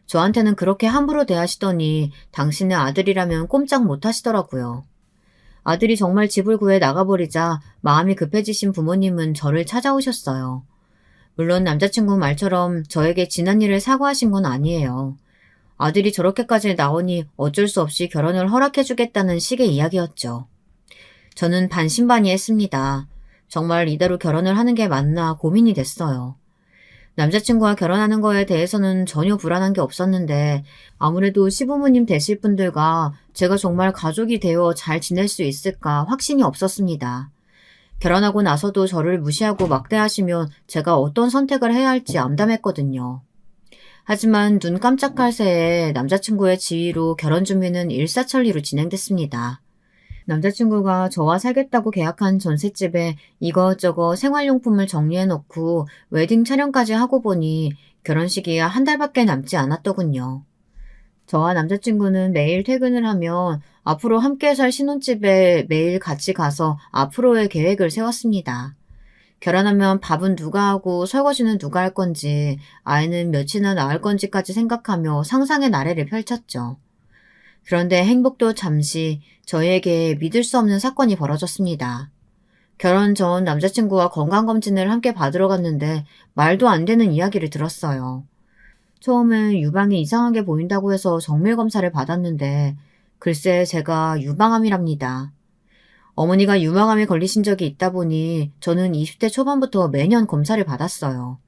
저한테는 그렇게 함부로 대하시더니 당신의 아들이라면 꼼짝 못 하시더라고요. 아들이 정말 집을 구해 나가버리자 마음이 급해지신 부모님은 저를 찾아오셨어요. 물론 남자친구 말처럼 저에게 지난 일을 사과하신 건 아니에요. 아들이 저렇게까지 나오니 어쩔 수 없이 결혼을 허락해주겠다는 식의 이야기였죠. 저는 반신반의했습니다. 정말 이대로 결혼을 하는 게 맞나 고민이 됐어요. 남자친구와 결혼하는 거에 대해서는 전혀 불안한 게 없었는데 아무래도 시부모님 되실 분들과 제가 정말 가족이 되어 잘 지낼 수 있을까 확신이 없었습니다. 결혼하고 나서도 저를 무시하고 막대하시면 제가 어떤 선택을 해야 할지 암담했거든요. 하지만 눈 깜짝할 새에 남자친구의 지휘로 결혼 준비는 일사천리로 진행됐습니다. 남자친구가 저와 살겠다고 계약한 전셋집에 이것저것 생활용품을 정리해놓고 웨딩 촬영까지 하고 보니 결혼식이 한 달밖에 남지 않았더군요. 저와 남자친구는 매일 퇴근을 하면 앞으로 함께 살 신혼집에 매일 같이 가서 앞으로의 계획을 세웠습니다. 결혼하면 밥은 누가 하고 설거지는 누가 할 건지, 아이는 몇이나 낳을 건지까지 생각하며 상상의 나래를 펼쳤죠. 그런데 행복도 잠시 저희에게 믿을 수 없는 사건이 벌어졌습니다. 결혼 전 남자친구와 건강검진을 함께 받으러 갔는데 말도 안 되는 이야기를 들었어요. 처음엔 유방이 이상하게 보인다고 해서 정밀검사를 받았는데 글쎄 제가 유방암이랍니다. 어머니가 유방암에 걸리신 적이 있다 보니 저는 20대 초반부터 매년 검사를 받았어요.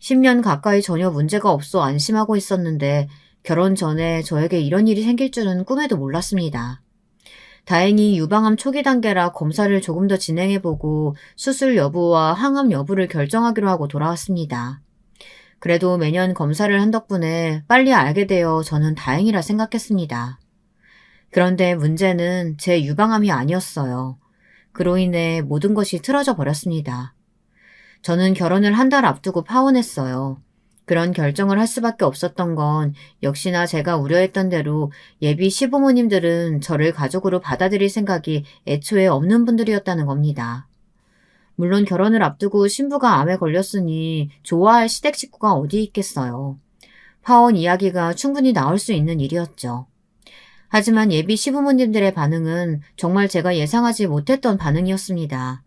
10년 가까이 전혀 문제가 없어 안심하고 있었는데 결혼 전에 저에게 이런 일이 생길 줄은 꿈에도 몰랐습니다. 다행히 유방암 초기 단계라 검사를 조금 더 진행해보고 수술 여부와 항암 여부를 결정하기로 하고 돌아왔습니다. 그래도 매년 검사를 한 덕분에 빨리 알게 되어 저는 다행이라 생각했습니다. 그런데 문제는 제 유방암이 아니었어요. 그로 인해 모든 것이 틀어져 버렸습니다. 저는 결혼을 한 달 앞두고 파혼했어요. 그런 결정을 할 수밖에 없었던 건 역시나 제가 우려했던 대로 예비 시부모님들은 저를 가족으로 받아들일 생각이 애초에 없는 분들이었다는 겁니다. 물론 결혼을 앞두고 신부가 암에 걸렸으니 좋아할 시댁 식구가 어디 있겠어요. 파혼 이야기가 충분히 나올 수 있는 일이었죠. 하지만 예비 시부모님들의 반응은 정말 제가 예상하지 못했던 반응이었습니다.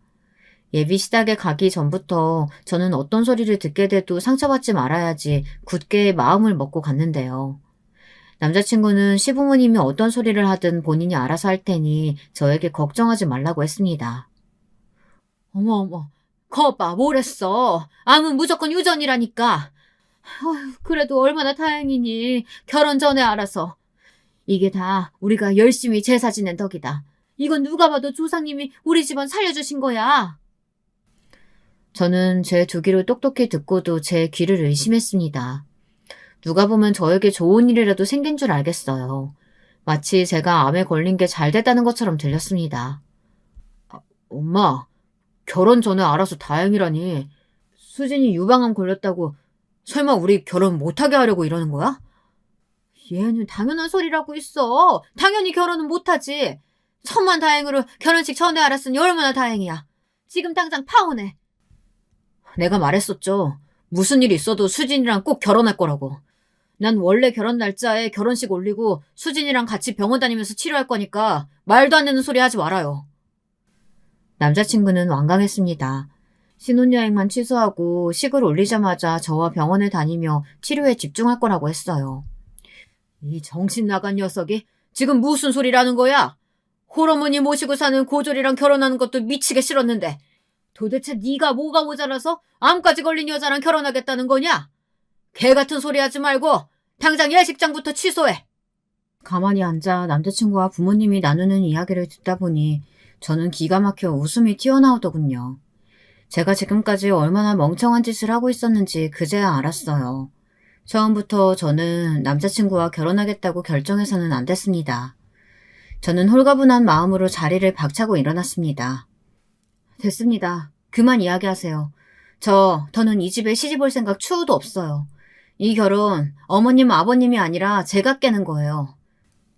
예비 시댁에 가기 전부터 저는 어떤 소리를 듣게 돼도 상처받지 말아야지 굳게 마음을 먹고 갔는데요. 남자친구는 시부모님이 어떤 소리를 하든 본인이 알아서 할 테니 저에게 걱정하지 말라고 했습니다. 어머, 거봐, 뭐랬어. 암은 무조건 유전이라니까. 어휴, 그래도 얼마나 다행이니. 결혼 전에 알아서. 이게 다 우리가 열심히 제사 지낸 덕이다. 이건 누가 봐도 조상님이 우리 집안 살려주신 거야. 저는 제 두 귀를 똑똑히 듣고도 제 귀를 의심했습니다. 누가 보면 저에게 좋은 일이라도 생긴 줄 알겠어요. 마치 제가 암에 걸린 게 잘 됐다는 것처럼 들렸습니다. 엄마, 결혼 전에 알아서 다행이라니. 수진이 유방암 걸렸다고 설마 우리 결혼 못하게 하려고 이러는 거야? 얘는 당연한 소리라고 있어. 당연히 결혼은 못하지. 천만 다행으로 결혼식 전에 알았으니 얼마나 다행이야. 지금 당장 파혼해. 내가 말했었죠. 무슨 일이 있어도 수진이랑 꼭 결혼할 거라고. 난 원래 결혼 날짜에 결혼식 올리고 수진이랑 같이 병원 다니면서 치료할 거니까 말도 안 되는 소리 하지 말아요. 남자친구는 완강했습니다. 신혼여행만 취소하고 식을 올리자마자 저와 병원을 다니며 치료에 집중할 거라고 했어요. 이 정신 나간 녀석이 지금 무슨 소리라는 거야? 홀어머니 모시고 사는 고졸이랑 결혼하는 것도 미치게 싫었는데 도대체 네가 뭐가 모자라서 암까지 걸린 여자랑 결혼하겠다는 거냐? 개 같은 소리 하지 말고 당장 예식장부터 취소해. 가만히 앉아 남자친구와 부모님이 나누는 이야기를 듣다 보니 저는 기가 막혀 웃음이 튀어나오더군요. 제가 지금까지 얼마나 멍청한 짓을 하고 있었는지 그제야 알았어요. 처음부터 저는 남자친구와 결혼하겠다고 결정해서는 안 됐습니다. 저는 홀가분한 마음으로 자리를 박차고 일어났습니다. 됐습니다. 그만 이야기하세요. 더는 이 집에 시집 올 생각 추후도 없어요. 이 결혼 어머님 아버님이 아니라 제가 깨는 거예요.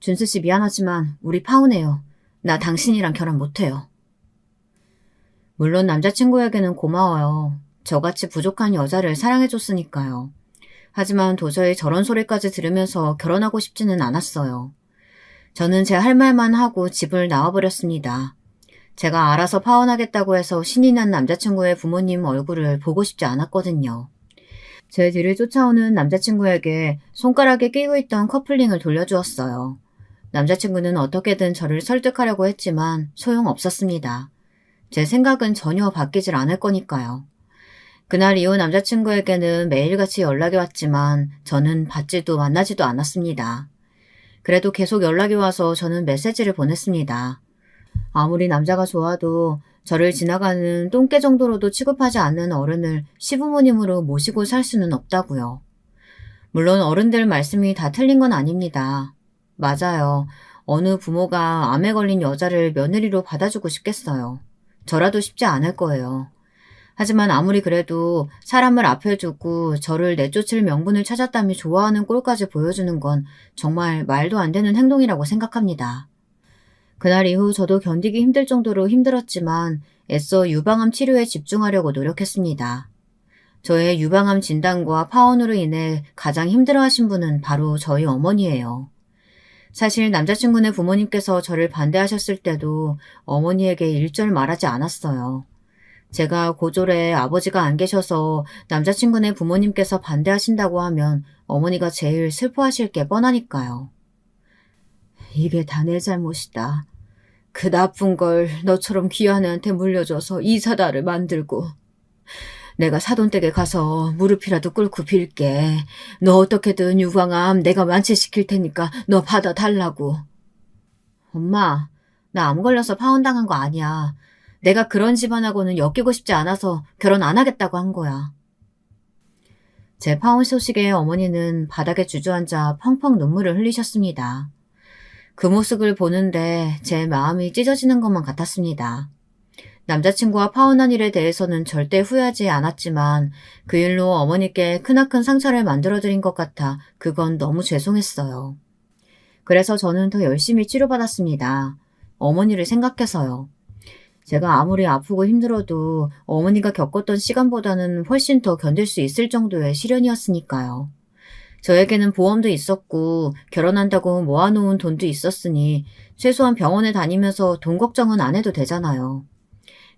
준수 씨 미안하지만 우리 파혼해요. 나 당신이랑 결혼 못해요. 물론 남자친구에게는 고마워요. 저같이 부족한 여자를 사랑해줬으니까요. 하지만 도저히 저런 소리까지 들으면서 결혼하고 싶지는 않았어요. 저는 제 할 말만 하고 집을 나와버렸습니다. 제가 알아서 파혼하겠다고 해서 신이 난 남자친구의 부모님 얼굴을 보고 싶지 않았거든요. 제 뒤를 쫓아오는 남자친구에게 손가락에 끼고 있던 커플링을 돌려주었어요. 남자친구는 어떻게든 저를 설득하려고 했지만 소용없었습니다. 제 생각은 전혀 바뀌질 않을 거니까요. 그날 이후 남자친구에게는 매일같이 연락이 왔지만 저는 받지도 만나지도 않았습니다. 그래도 계속 연락이 와서 저는 메시지를 보냈습니다. 아무리 남자가 좋아도 저를 지나가는 똥개 정도로도 취급하지 않는 어른을 시부모님으로 모시고 살 수는 없다고요. 물론 어른들 말씀이 다 틀린 건 아닙니다. 맞아요. 어느 부모가 암에 걸린 여자를 며느리로 받아주고 싶겠어요. 저라도 쉽지 않을 거예요. 하지만 아무리 그래도 사람을 앞에 두고 저를 내쫓을 명분을 찾았다며 좋아하는 꼴까지 보여주는 건 정말 말도 안 되는 행동이라고 생각합니다. 그날 이후 저도 견디기 힘들 정도로 힘들었지만 애써 유방암 치료에 집중하려고 노력했습니다. 저의 유방암 진단과 파혼으로 인해 가장 힘들어하신 분은 바로 저희 어머니예요. 사실 남자친구네 부모님께서 저를 반대하셨을 때도 어머니에게 일절 말하지 않았어요. 제가 고졸에 아버지가 안 계셔서 남자친구네 부모님께서 반대하신다고 하면 어머니가 제일 슬퍼하실 게 뻔하니까요. 이게 다 내 잘못이다. 그 나쁜 걸 너처럼 귀한 애한테 물려줘서 이 사다를 만들고 내가 사돈댁에 가서 무릎이라도 꿇고 빌게. 너 어떻게든 유방암 내가 완치시킬 테니까 너 받아달라고. 엄마, 나 암 걸려서 파혼당한 거 아니야. 내가 그런 집안하고는 엮이고 싶지 않아서 결혼 안 하겠다고 한 거야. 제 파혼 소식에 어머니는 바닥에 주저앉아 펑펑 눈물을 흘리셨습니다. 그 모습을 보는데 제 마음이 찢어지는 것만 같았습니다. 남자친구와 파혼한 일에 대해서는 절대 후회하지 않았지만 그 일로 어머니께 크나큰 상처를 만들어드린 것 같아 그건 너무 죄송했어요. 그래서 저는 더 열심히 치료받았습니다. 어머니를 생각해서요. 제가 아무리 아프고 힘들어도 어머니가 겪었던 시간보다는 훨씬 더 견딜 수 있을 정도의 시련이었으니까요. 저에게는 보험도 있었고 결혼한다고 모아놓은 돈도 있었으니 최소한 병원에 다니면서 돈 걱정은 안 해도 되잖아요.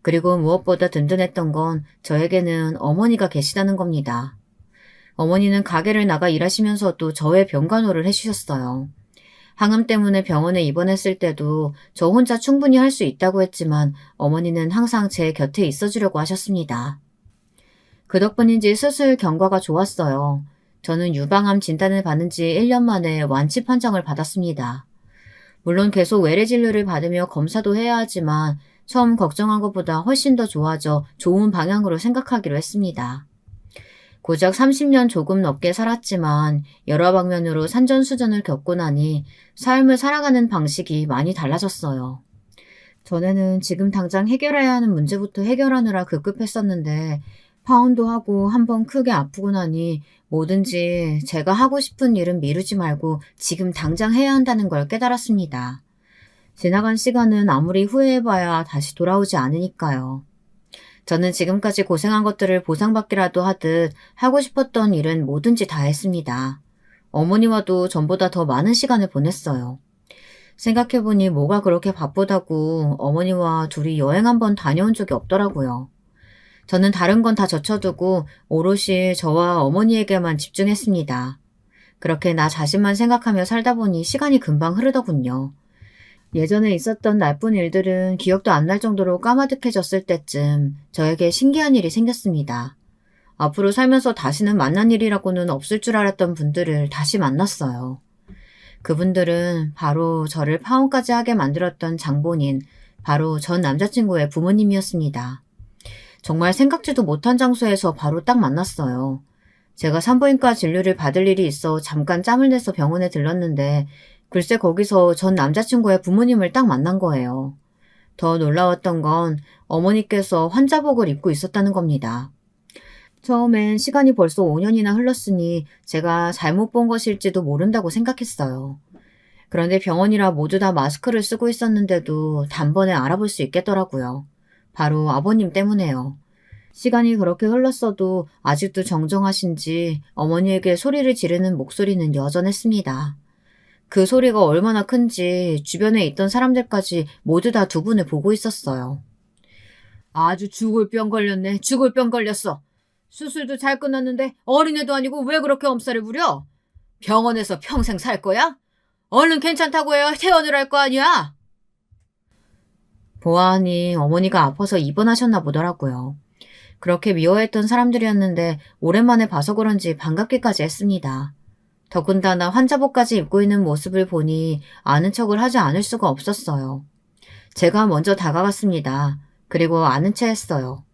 그리고 무엇보다 든든했던 건 저에게는 어머니가 계시다는 겁니다. 어머니는 가게를 나가 일하시면서도 저의 병간호를 해주셨어요. 항암 때문에 병원에 입원했을 때도 저 혼자 충분히 할 수 있다고 했지만 어머니는 항상 제 곁에 있어주려고 하셨습니다. 그 덕분인지 수술 경과가 좋았어요. 저는 유방암 진단을 받은 지 1년 만에 완치 판정을 받았습니다. 물론 계속 외래 진료를 받으며 검사도 해야 하지만 처음 걱정한 것보다 훨씬 더 좋아져 좋은 방향으로 생각하기로 했습니다. 고작 30년 조금 넘게 살았지만 여러 방면으로 산전수전을 겪고 나니 삶을 살아가는 방식이 많이 달라졌어요. 전에는 지금 당장 해결해야 하는 문제부터 해결하느라 급급했었는데 파혼도 하고 한번 크게 아프고 나니 뭐든지 제가 하고 싶은 일은 미루지 말고 지금 당장 해야 한다는 걸 깨달았습니다. 지나간 시간은 아무리 후회해봐야 다시 돌아오지 않으니까요. 저는 지금까지 고생한 것들을 보상받기라도 하듯 하고 싶었던 일은 뭐든지 다 했습니다. 어머니와도 전보다 더 많은 시간을 보냈어요. 생각해보니 뭐가 그렇게 바쁘다고 어머니와 둘이 여행 한번 다녀온 적이 없더라고요. 저는 다른 건 다 젖혀두고 오롯이 저와 어머니에게만 집중했습니다. 그렇게 나 자신만 생각하며 살다 보니 시간이 금방 흐르더군요. 예전에 있었던 나쁜 일들은 기억도 안 날 정도로 까마득해졌을 때쯤 저에게 신기한 일이 생겼습니다. 앞으로 살면서 다시는 만난 일이라고는 없을 줄 알았던 분들을 다시 만났어요. 그분들은 바로 저를 파혼까지 하게 만들었던 장본인, 바로 전 남자친구의 부모님이었습니다. 정말 생각지도 못한 장소에서 바로 딱 만났어요. 제가 산부인과 진료를 받을 일이 있어 잠깐 짬을 내서 병원에 들렀는데 글쎄 거기서 전 남자친구의 부모님을 딱 만난 거예요. 더 놀라웠던 건 어머니께서 환자복을 입고 있었다는 겁니다. 처음엔 시간이 벌써 5년이나 흘렀으니 제가 잘못 본 것일지도 모른다고 생각했어요. 그런데 병원이라 모두 다 마스크를 쓰고 있었는데도 단번에 알아볼 수 있겠더라고요. 바로 아버님 때문에요. 시간이 그렇게 흘렀어도 아직도 정정하신지 어머니에게 소리를 지르는 목소리는 여전했습니다. 그 소리가 얼마나 큰지 주변에 있던 사람들까지 모두 다 두 분을 보고 있었어요. 아주 죽을 병 걸렸네. 죽을 병 걸렸어. 수술도 잘 끝났는데 어린애도 아니고 왜 그렇게 엄살을 부려? 병원에서 평생 살 거야? 얼른 괜찮다고 해야 퇴원을 할 거 아니야? 보아하니 어머니가 아파서 입원하셨나 보더라고요. 그렇게 미워했던 사람들이었는데 오랜만에 봐서 그런지 반갑기까지 했습니다. 더군다나 환자복까지 입고 있는 모습을 보니 아는 척을 하지 않을 수가 없었어요. 제가 먼저 다가갔습니다. 그리고 아는 체 했어요.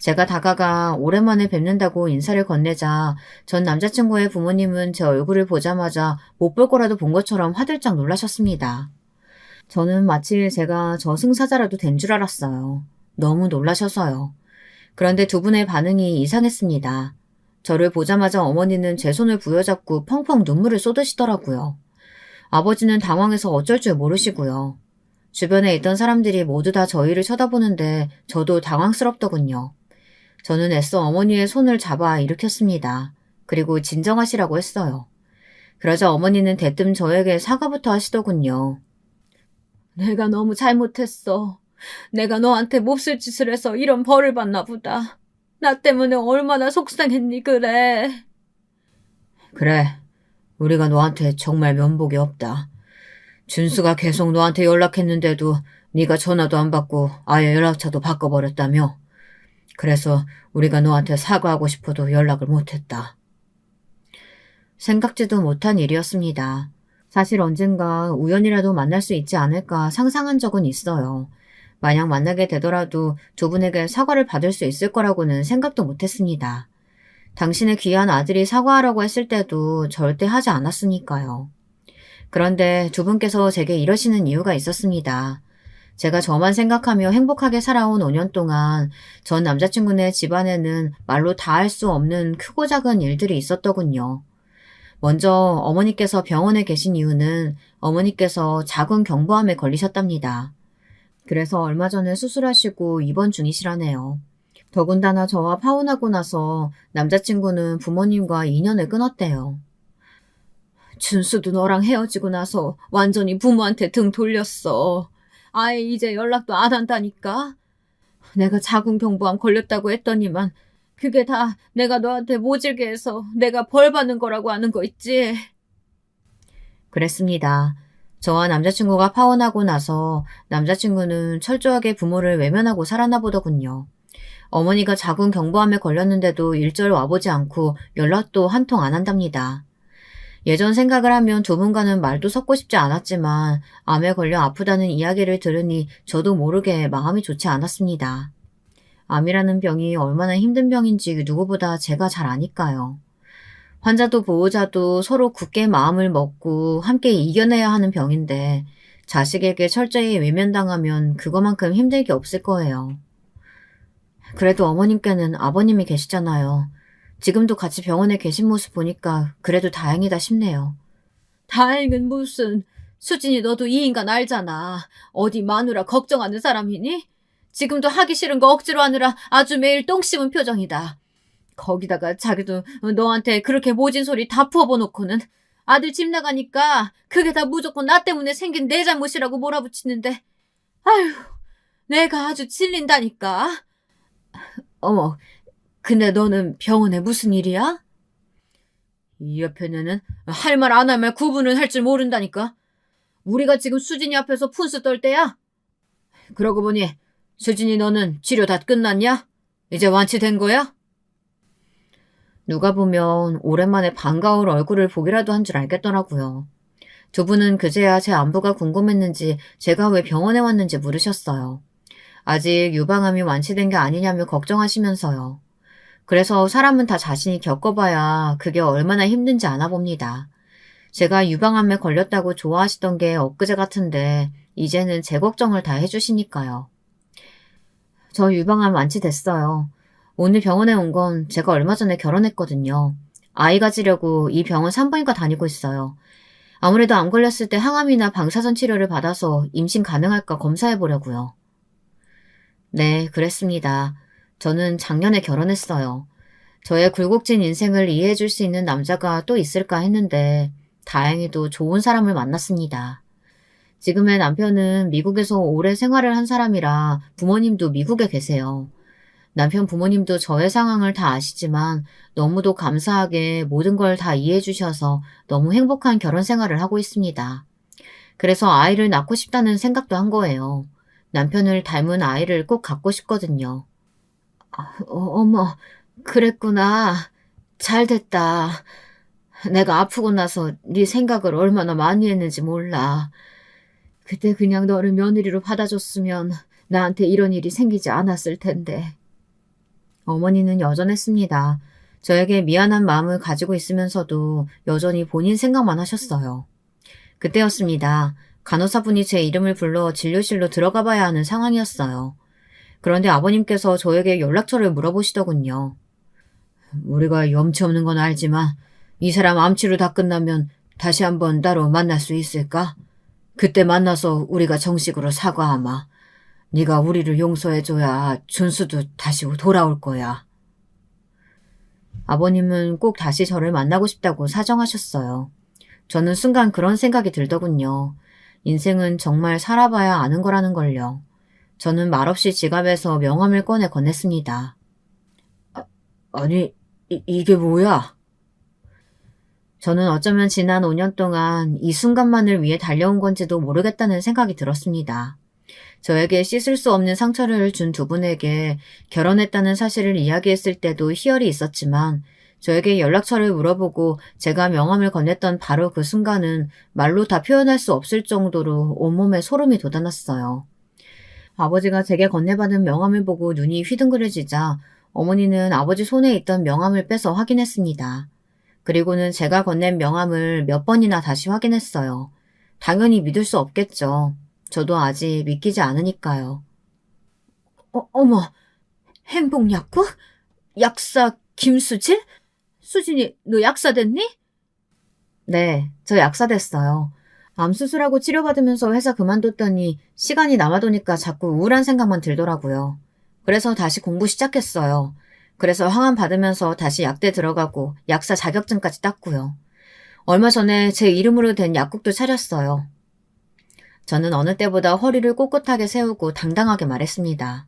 제가 다가가 오랜만에 뵙는다고 인사를 건네자 전 남자친구의 부모님은 제 얼굴을 보자마자 못 볼 거라도 본 것처럼 화들짝 놀라셨습니다. 저는 마치 제가 저승사자라도 된 줄 알았어요. 너무 놀라셔서요. 그런데 두 분의 반응이 이상했습니다. 저를 보자마자 어머니는 제 손을 부여잡고 펑펑 눈물을 쏟으시더라고요. 아버지는 당황해서 어쩔 줄 모르시고요. 주변에 있던 사람들이 모두 다 저희를 쳐다보는데 저도 당황스럽더군요. 저는 애써 어머니의 손을 잡아 일으켰습니다. 그리고 진정하시라고 했어요. 그러자 어머니는 대뜸 저에게 사과부터 하시더군요. 내가 너무 잘못했어. 내가 너한테 몹쓸 짓을 해서 이런 벌을 받나 보다. 나 때문에 얼마나 속상했니 그래. 그래. 우리가 너한테 정말 면목이 없다. 준수가 계속 너한테 연락했는데도 네가 전화도 안 받고 아예 연락처도 바꿔버렸다며. 그래서 우리가 너한테 사과하고 싶어도 연락을 못했다. 생각지도 못한 일이었습니다. 사실 언젠가 우연이라도 만날 수 있지 않을까 상상한 적은 있어요. 만약 만나게 되더라도 두 분에게 사과를 받을 수 있을 거라고는 생각도 못했습니다. 당신의 귀한 아들이 사과하라고 했을 때도 절대 하지 않았으니까요. 그런데 두 분께서 제게 이러시는 이유가 있었습니다. 제가 저만 생각하며 행복하게 살아온 5년 동안 전 남자친구네 집안에는 말로 다 할 수 없는 크고 작은 일들이 있었더군요. 먼저 어머니께서 병원에 계신 이유는 어머니께서 자궁 경부암에 걸리셨답니다. 그래서 얼마 전에 수술하시고 입원 중이시라네요. 더군다나 저와 파혼하고 나서 남자친구는 부모님과 인연을 끊었대요. 준수도 너랑 헤어지고 나서 완전히 부모한테 등 돌렸어. 아예 이제 연락도 안 한다니까. 내가 자궁경부암 걸렸다고 했더니만 그게 다 내가 너한테 모질게 해서 내가 벌 받는 거라고 하는 거 있지. 그랬습니다. 저와 남자친구가 파혼하고 나서 남자친구는 철저하게 부모를 외면하고 살았나 보더군요. 어머니가 자궁 경부암에 걸렸는데도 일절 와보지 않고 연락도 한 통 안 한답니다. 예전 생각을 하면 두 분과는 말도 섞고 싶지 않았지만 암에 걸려 아프다는 이야기를 들으니 저도 모르게 마음이 좋지 않았습니다. 암이라는 병이 얼마나 힘든 병인지 누구보다 제가 잘 아니까요. 환자도 보호자도 서로 굳게 마음을 먹고 함께 이겨내야 하는 병인데 자식에게 철저히 외면당하면 그거만큼 힘들 게 없을 거예요. 그래도 어머님께는 아버님이 계시잖아요. 지금도 같이 병원에 계신 모습 보니까 그래도 다행이다 싶네요. 다행은 무슨. 수진이 너도 이 인간 알잖아. 어디 마누라 걱정하는 사람이니? 지금도 하기 싫은 거 억지로 하느라 아주 매일 똥 씹은 표정이다. 거기다가 자기도 너한테 그렇게 모진 소리 다 풀어놓고는 아들 집 나가니까 그게 다 무조건 나 때문에 생긴 내 잘못이라고 몰아붙이는데 아휴 내가 아주 질린다니까. 어머, 근데 너는 병원에 무슨 일이야? 이 옆에는 할 말 안 하면 구분을 할 줄 모른다니까. 우리가 지금 수진이 앞에서 푼수 떨 때야? 그러고 보니 수진이 너는 치료 다 끝났냐? 이제 완치된 거야? 누가 보면 오랜만에 반가울 얼굴을 보기라도 한 줄 알겠더라고요. 두 분은 그제야 제 안부가 궁금했는지 제가 왜 병원에 왔는지 물으셨어요. 아직 유방암이 완치된 게 아니냐며 걱정하시면서요. 그래서 사람은 다 자신이 겪어봐야 그게 얼마나 힘든지 아나봅니다. 제가 유방암에 걸렸다고 좋아하시던 게 엊그제 같은데 이제는 제 걱정을 다 해주시니까요. 저 유방암 완치됐어요. 오늘 병원에 온 건 제가 얼마 전에 결혼했거든요. 아이 가지려고 이 병원 산부인과 다니고 있어요. 아무래도 암 걸렸을 때 항암이나 방사선 치료를 받아서 임신 가능할까 검사해 보려고요. 네, 그랬습니다. 저는 작년에 결혼했어요. 저의 굴곡진 인생을 이해해 줄 수 있는 남자가 또 있을까 했는데 다행히도 좋은 사람을 만났습니다. 지금의 남편은 미국에서 오래 생활을 한 사람이라 부모님도 미국에 계세요. 남편 부모님도 저의 상황을 다 아시지만 너무도 감사하게 모든 걸 다 이해해 주셔서 너무 행복한 결혼 생활을 하고 있습니다. 그래서 아이를 낳고 싶다는 생각도 한 거예요. 남편을 닮은 아이를 꼭 갖고 싶거든요. 어머, 그랬구나. 잘 됐다. 내가 아프고 나서 네 생각을 얼마나 많이 했는지 몰라. 그때 그냥 너를 며느리로 받아줬으면 나한테 이런 일이 생기지 않았을 텐데. 어머니는 여전했습니다. 저에게 미안한 마음을 가지고 있으면서도 여전히 본인 생각만 하셨어요. 그때였습니다. 간호사분이 제 이름을 불러 진료실로 들어가 봐야 하는 상황이었어요. 그런데 아버님께서 저에게 연락처를 물어보시더군요. 우리가 염치 없는 건 알지만 이 사람 암치료 다 끝나면 다시 한번 따로 만날 수 있을까? 그때 만나서 우리가 정식으로 사과하마. 네가 우리를 용서해줘야 준수도 다시 돌아올 거야. 아버님은 꼭 다시 저를 만나고 싶다고 사정하셨어요. 저는 순간 그런 생각이 들더군요. 인생은 정말 살아봐야 아는 거라는 걸요. 저는 말없이 지갑에서 명함을 꺼내 건넸습니다. 아니, 이게 뭐야? 저는 어쩌면 지난 5년 동안 이 순간만을 위해 달려온 건지도 모르겠다는 생각이 들었습니다. 저에게 씻을 수 없는 상처를 준 두 분에게 결혼했다는 사실을 이야기했을 때도 희열이 있었지만 저에게 연락처를 물어보고 제가 명함을 건넸던 바로 그 순간은 말로 다 표현할 수 없을 정도로 온몸에 소름이 돋아났어요. 아버지가 제게 건네받은 명함을 보고 눈이 휘둥그레지자 어머니는 아버지 손에 있던 명함을 빼서 확인했습니다. 그리고는 제가 건넨 명함을 몇 번이나 다시 확인했어요. 당연히 믿을 수 없겠죠. 저도 아직 믿기지 않으니까요. 어머, 행복약국? 약사 김수진? 수진이 너 약사 됐니? 네, 저 약사 됐어요. 암 수술하고 치료받으면서 회사 그만뒀더니 시간이 남아도니까 자꾸 우울한 생각만 들더라고요. 그래서 다시 공부 시작했어요. 그래서 항암 받으면서 다시 약대 들어가고 약사 자격증까지 땄고요. 얼마 전에 제 이름으로 된 약국도 차렸어요. 저는 어느 때보다 허리를 꼿꼿하게 세우고 당당하게 말했습니다.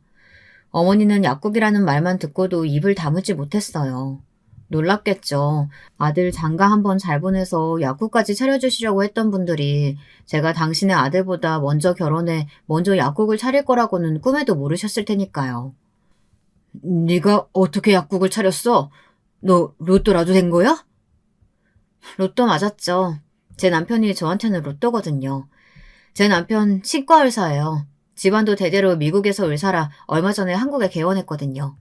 어머니는 약국이라는 말만 듣고도 입을 다물지 못했어요. 놀랍겠죠. 아들 장가 한번 잘 보내서 약국까지 차려주시려고 했던 분들이 제가 당신의 아들보다 먼저 결혼해 먼저 약국을 차릴 거라고는 꿈에도 모르셨을 테니까요. 네가 어떻게 약국을 차렸어? 너 로또라도 된 거야? 로또 맞았죠. 제 남편이 저한테는 로또거든요. 제 남편 치과 의사예요. 집안도 대대로 미국에서 의사라 얼마 전에 한국에 개원했거든요.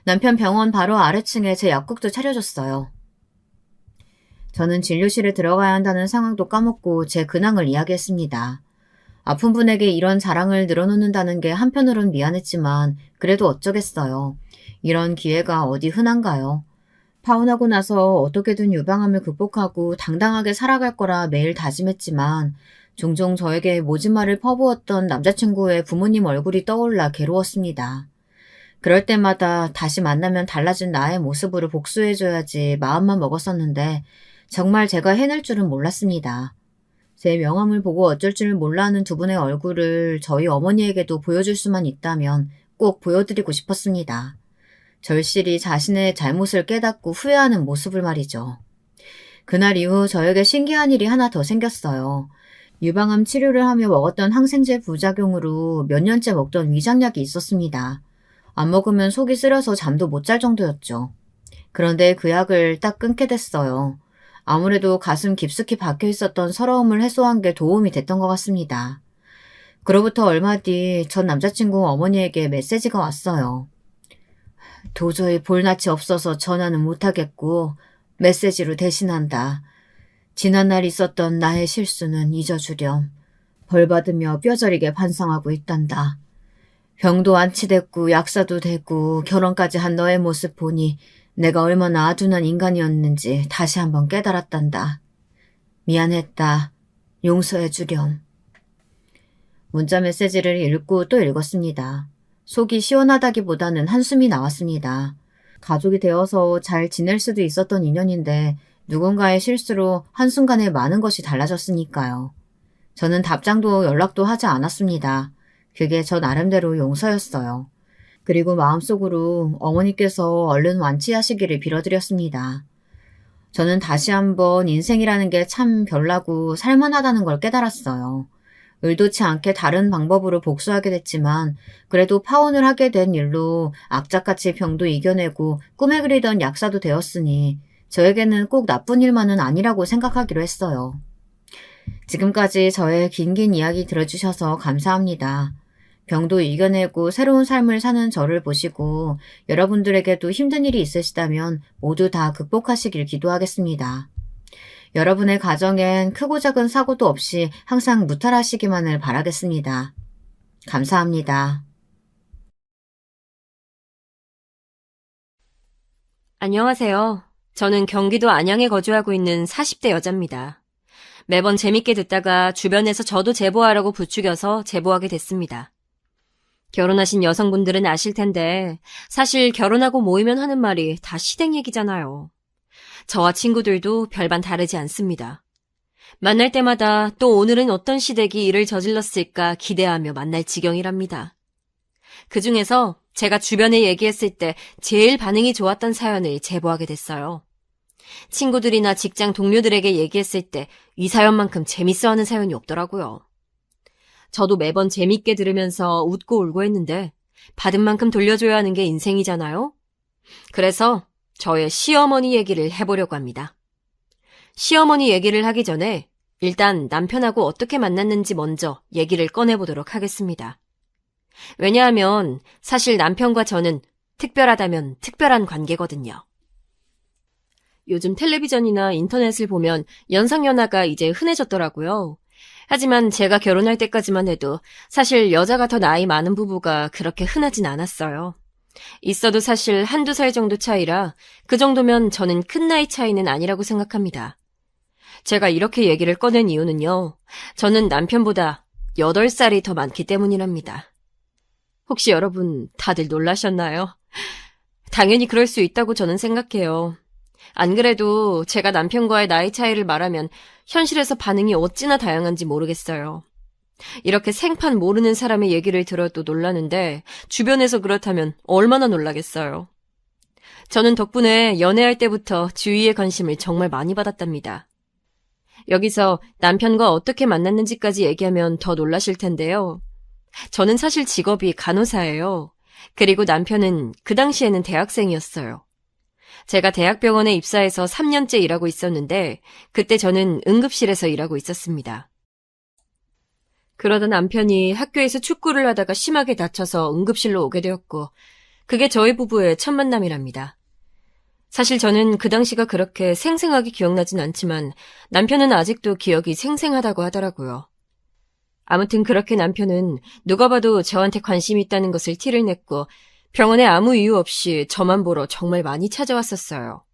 남편 병원 바로 아래층에 제 약국도 차려줬어요. 저는 진료실에 들어가야 한다는 상황도 까먹고 제 근황을 이야기했습니다. 아픈 분에게 이런 자랑을 늘어놓는다는 게 한편으론 미안했지만 그래도 어쩌겠어요. 이런 기회가 어디 흔한가요? 파혼하고 나서 어떻게든 유방암을 극복하고 당당하게 살아갈 거라 매일 다짐했지만 종종 저에게 모진 말을 퍼부었던 남자친구의 부모님 얼굴이 떠올라 괴로웠습니다. 그럴 때마다 다시 만나면 달라진 나의 모습으로 복수해줘야지 마음만 먹었었는데 정말 제가 해낼 줄은 몰랐습니다. 제 명함을 보고 어쩔 줄 몰라 하는 두 분의 얼굴을 저희 어머니에게도 보여줄 수만 있다면 꼭 보여드리고 싶었습니다. 절실히 자신의 잘못을 깨닫고 후회하는 모습을 말이죠. 그날 이후 저에게 신기한 일이 하나 더 생겼어요. 유방암 치료를 하며 먹었던 항생제 부작용으로 몇 년째 먹던 위장약이 있었습니다. 안 먹으면 속이 쓰려서 잠도 못 잘 정도였죠. 그런데 그 약을 딱 끊게 됐어요. 아무래도 가슴 깊숙이 박혀 있었던 서러움을 해소한 게 도움이 됐던 것 같습니다. 그로부터 얼마 뒤 전 남자친구 어머니에게 메시지가 왔어요. 도저히 볼낯이 없어서 전화는 못하겠고 메시지로 대신한다. 지난날 있었던 나의 실수는 잊어주렴. 벌받으며 뼈저리게 반성하고 있단다. 병도 완치됐고 약사도 되고 결혼까지 한 너의 모습 보니 내가 얼마나 아둔한 인간이었는지 다시 한번 깨달았단다. 미안했다. 용서해주렴. 문자 메시지를 읽고 또 읽었습니다. 속이 시원하다기보다는 한숨이 나왔습니다. 가족이 되어서 잘 지낼 수도 있었던 인연인데 누군가의 실수로 한순간에 많은 것이 달라졌으니까요. 저는 답장도 연락도 하지 않았습니다. 그게 저 나름대로 용서였어요. 그리고 마음속으로 어머니께서 얼른 완치하시기를 빌어드렸습니다. 저는 다시 한번 인생이라는 게 참 별나고 살만하다는 걸 깨달았어요. 의도치 않게 다른 방법으로 복수하게 됐지만 그래도 파혼을 하게 된 일로 악착같이 병도 이겨내고 꿈에 그리던 약사도 되었으니 저에게는 꼭 나쁜 일만은 아니라고 생각하기로 했어요. 지금까지 저의 긴긴 이야기 들어주셔서 감사합니다. 병도 이겨내고 새로운 삶을 사는 저를 보시고 여러분들에게도 힘든 일이 있으시다면 모두 다 극복하시길 기도하겠습니다. 여러분의 가정엔 크고 작은 사고도 없이 항상 무탈하시기만을 바라겠습니다. 감사합니다. 안녕하세요. 저는 경기도 안양에 거주하고 있는 40대 여자입니다. 매번 재밌게 듣다가 주변에서 저도 제보하라고 부추겨서 제보하게 됐습니다. 결혼하신 여성분들은 아실 텐데 사실 결혼하고 모이면 하는 말이 다 시댁 얘기잖아요. 저와 친구들도 별반 다르지 않습니다. 만날 때마다 또 오늘은 어떤 시댁이 일을 저질렀을까 기대하며 만날 지경이랍니다. 그중에서 제가 주변에 얘기했을 때 제일 반응이 좋았던 사연을 제보하게 됐어요. 친구들이나 직장 동료들에게 얘기했을 때 이 사연만큼 재밌어하는 사연이 없더라고요. 저도 매번 재밌게 들으면서 웃고 울고 했는데 받은 만큼 돌려줘야 하는 게 인생이잖아요. 그래서 저의 시어머니 얘기를 해보려고 합니다. 시어머니 얘기를 하기 전에 일단 남편하고 어떻게 만났는지 먼저 얘기를 꺼내보도록 하겠습니다. 왜냐하면 사실 남편과 저는 특별하다면 특별한 관계거든요. 요즘 텔레비전이나 인터넷을 보면 연상연하가 이제 흔해졌더라고요. 하지만 제가 결혼할 때까지만 해도 사실 여자가 더 나이 많은 부부가 그렇게 흔하진 않았어요. 있어도 사실 한두 살 정도 차이라 그 정도면 저는 큰 나이 차이는 아니라고 생각합니다. 제가 이렇게 얘기를 꺼낸 이유는요. 저는 남편보다 8살이 더 많기 때문이랍니다. 혹시 여러분 다들 놀라셨나요? 당연히 그럴 수 있다고 저는 생각해요. 안 그래도 제가 남편과의 나이 차이를 말하면 현실에서 반응이 어찌나 다양한지 모르겠어요. 이렇게 생판 모르는 사람의 얘기를 들어도 놀라는데 주변에서 그렇다면 얼마나 놀라겠어요. 저는 덕분에 연애할 때부터 주위의 관심을 정말 많이 받았답니다. 여기서 남편과 어떻게 만났는지까지 얘기하면 더 놀라실 텐데요. 저는 사실 직업이 간호사예요. 그리고 남편은 그 당시에는 대학생이었어요. 제가 대학병원에 입사해서 3년째 일하고 있었는데 그때 저는 응급실에서 일하고 있었습니다. 그러다 남편이 학교에서 축구를 하다가 심하게 다쳐서 응급실로 오게 되었고 그게 저희 부부의 첫 만남이랍니다. 사실 저는 그 당시가 그렇게 생생하게 기억나진 않지만 남편은 아직도 기억이 생생하다고 하더라고요. 아무튼 그렇게 남편은 누가 봐도 저한테 관심이 있다는 것을 티를 냈고 병원에 아무 이유 없이 저만 보러 정말 많이 찾아왔었어요.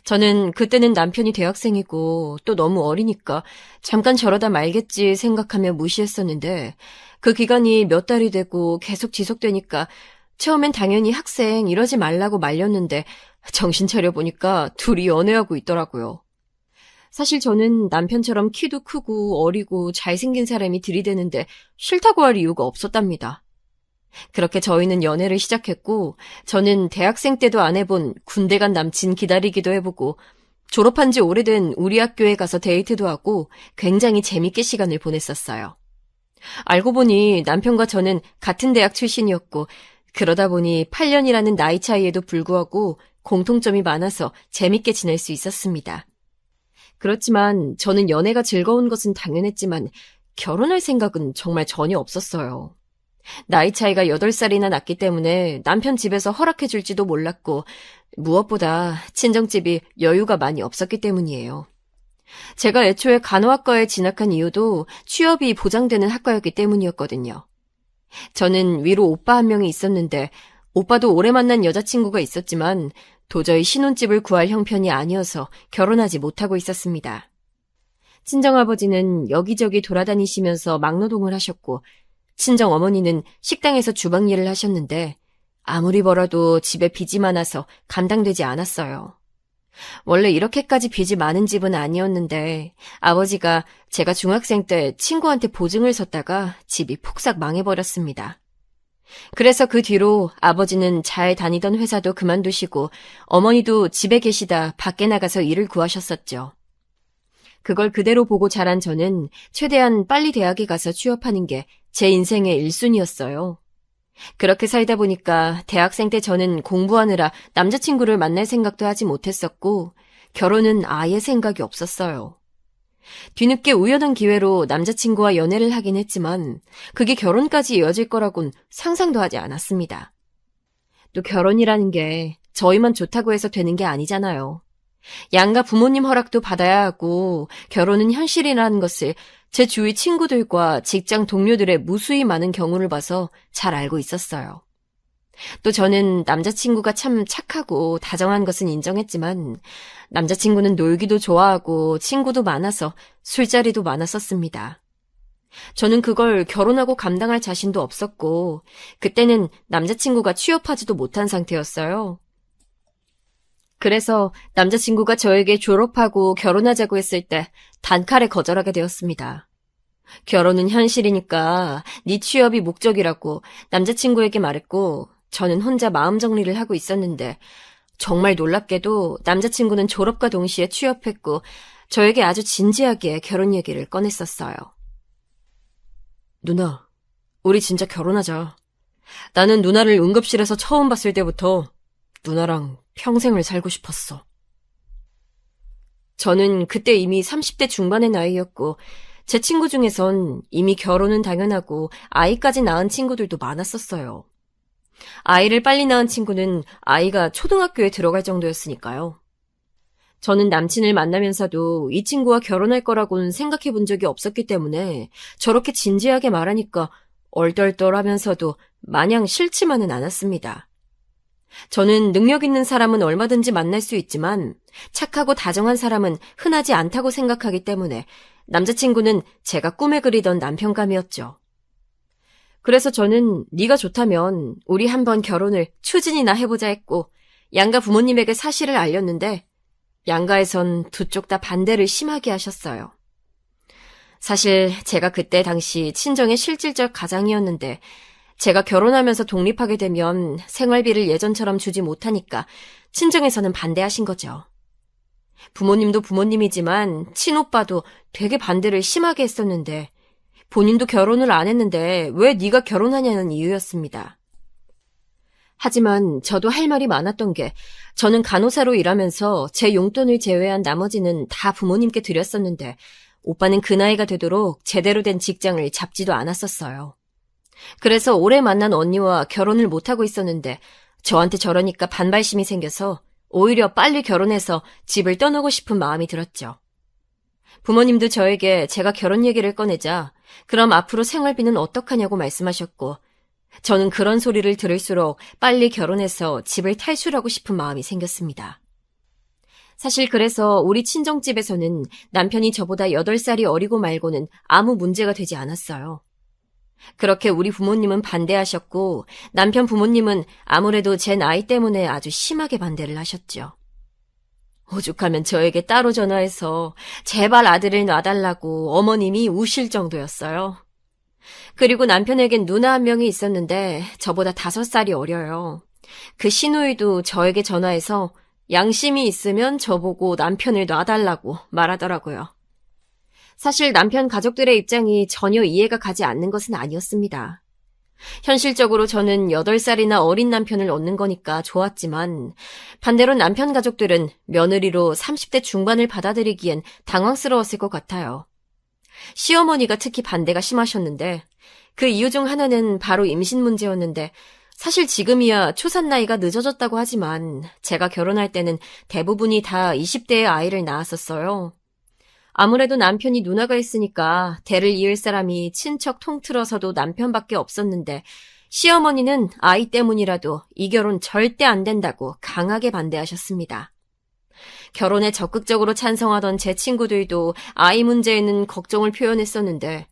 저는 그때는 남편이 대학생이고 또 너무 어리니까 잠깐 저러다 말겠지 생각하며 무시했었는데 그 기간이 몇 달이 되고 계속 지속되니까 처음엔 당연히 학생 이러지 말라고 말렸는데 정신 차려보니까 둘이 연애하고 있더라고요. 사실 저는 남편처럼 키도 크고 어리고 잘생긴 사람이 들이대는데 싫다고 할 이유가 없었답니다. 그렇게 저희는 연애를 시작했고 저는 대학생 때도 안 해본 군대 간 남친 기다리기도 해보고 졸업한 지 오래된 우리 학교에 가서 데이트도 하고 굉장히 재밌게 시간을 보냈었어요. 알고 보니 남편과 저는 같은 대학 출신이었고 그러다 보니 8년이라는 나이 차이에도 불구하고 공통점이 많아서 재밌게 지낼 수 있었습니다. 그렇지만 저는 연애가 즐거운 것은 당연했지만 결혼할 생각은 정말 전혀 없었어요. 나이 차이가 8살이나 났기 때문에 남편 집에서 허락해줄지도 몰랐고 무엇보다 친정집이 여유가 많이 없었기 때문이에요. 제가 애초에 간호학과에 진학한 이유도 취업이 보장되는 학과였기 때문이었거든요. 저는 위로 오빠 한 명이 있었는데 오빠도 오래 만난 여자친구가 있었지만 도저히 신혼집을 구할 형편이 아니어서 결혼하지 못하고 있었습니다. 친정아버지는 여기저기 돌아다니시면서 막노동을 하셨고 친정어머니는 식당에서 주방 일을 하셨는데 아무리 벌어도 집에 빚이 많아서 감당되지 않았어요. 원래 이렇게까지 빚이 많은 집은 아니었는데 아버지가 제가 중학생 때 친구한테 보증을 섰다가 집이 폭삭 망해버렸습니다. 그래서 그 뒤로 아버지는 잘 다니던 회사도 그만두시고 어머니도 집에 계시다 밖에 나가서 일을 구하셨었죠. 그걸 그대로 보고 자란 저는 최대한 빨리 대학에 가서 취업하는 게 제 인생의 1순위였어요. 그렇게 살다 보니까 대학생 때 저는 공부하느라 남자친구를 만날 생각도 하지 못했었고 결혼은 아예 생각이 없었어요. 뒤늦게 우연한 기회로 남자친구와 연애를 하긴 했지만 그게 결혼까지 이어질 거라곤 상상도 하지 않았습니다. 또 결혼이라는 게 저희만 좋다고 해서 되는 게 아니잖아요. 양가 부모님 허락도 받아야 하고 결혼은 현실이라는 것을 제 주위 친구들과 직장 동료들의 무수히 많은 경우를 봐서 잘 알고 있었어요. 또 저는 남자친구가 참 착하고 다정한 것은 인정했지만 남자친구는 놀기도 좋아하고 친구도 많아서 술자리도 많았었습니다. 저는 그걸 결혼하고 감당할 자신도 없었고 그때는 남자친구가 취업하지도 못한 상태였어요. 그래서 남자친구가 저에게 졸업하고 결혼하자고 했을 때 단칼에 거절하게 되었습니다. 결혼은 현실이니까 네 취업이 목적이라고 남자친구에게 말했고 저는 혼자 마음 정리를 하고 있었는데 정말 놀랍게도 남자친구는 졸업과 동시에 취업했고 저에게 아주 진지하게 결혼 얘기를 꺼냈었어요. 누나, 우리 진짜 결혼하자. 나는 누나를 응급실에서 처음 봤을 때부터 누나랑 평생을 살고 싶었어. 저는 그때 이미 30대 중반의 나이였고 제 친구 중에선 이미 결혼은 당연하고 아이까지 낳은 친구들도 많았었어요. 아이를 빨리 낳은 친구는 아이가 초등학교에 들어갈 정도였으니까요. 저는 남친을 만나면서도 이 친구와 결혼할 거라고는 생각해 본 적이 없었기 때문에 저렇게 진지하게 말하니까 얼떨떨하면서도 마냥 싫지만은 않았습니다. 저는 능력 있는 사람은 얼마든지 만날 수 있지만 착하고 다정한 사람은 흔하지 않다고 생각하기 때문에 남자친구는 제가 꿈에 그리던 남편감이었죠. 그래서 저는 네가 좋다면 우리 한번 결혼을 추진이나 해보자 했고 양가 부모님에게 사실을 알렸는데 양가에선 두 쪽 다 반대를 심하게 하셨어요. 사실 제가 그때 당시 친정의 실질적 가장이었는데 제가 결혼하면서 독립하게 되면 생활비를 예전처럼 주지 못하니까 친정에서는 반대하신 거죠. 부모님도 부모님이지만 친오빠도 되게 반대를 심하게 했었는데 본인도 결혼을 안 했는데 왜 네가 결혼하냐는 이유였습니다. 하지만 저도 할 말이 많았던 게 저는 간호사로 일하면서 제 용돈을 제외한 나머지는 다 부모님께 드렸었는데 오빠는 그 나이가 되도록 제대로 된 직장을 잡지도 않았었어요. 그래서 오래 만난 언니와 결혼을 못하고 있었는데 저한테 저러니까 반발심이 생겨서 오히려 빨리 결혼해서 집을 떠나고 싶은 마음이 들었죠. 부모님도 저에게 제가 결혼 얘기를 꺼내자 그럼 앞으로 생활비는 어떡하냐고 말씀하셨고 저는 그런 소리를 들을수록 빨리 결혼해서 집을 탈출하고 싶은 마음이 생겼습니다. 사실 그래서 우리 친정집에서는 남편이 저보다 8살이 어리고 말고는 아무 문제가 되지 않았어요. 그렇게 우리 부모님은 반대하셨고 남편 부모님은 아무래도 제 나이 때문에 아주 심하게 반대를 하셨죠. 오죽하면 저에게 따로 전화해서 제발 아들을 놔달라고 어머님이 우실 정도였어요. 그리고 남편에겐 누나 한 명이 있었는데 저보다 5살이 어려요. 그 시누이도 저에게 전화해서 양심이 있으면 저보고 남편을 놔달라고 말하더라고요. 사실 남편 가족들의 입장이 전혀 이해가 가지 않는 것은 아니었습니다. 현실적으로 저는 8살이나 어린 남편을 얻는 거니까 좋았지만 반대로 남편 가족들은 며느리로 30대 중반을 받아들이기엔 당황스러웠을 것 같아요. 시어머니가 특히 반대가 심하셨는데 그 이유 중 하나는 바로 임신 문제였는데 사실 지금이야 초산 나이가 늦어졌다고 하지만 제가 결혼할 때는 대부분이 다 20대의 아이를 낳았었어요. 아무래도 남편이 누나가 있으니까 대를 이을 사람이 친척 통틀어서도 남편밖에 없었는데 시어머니는 아이 때문이라도 이 결혼 절대 안 된다고 강하게 반대하셨습니다. 결혼에 적극적으로 찬성하던 제 친구들도 아이 문제에는 걱정을 표현했었는데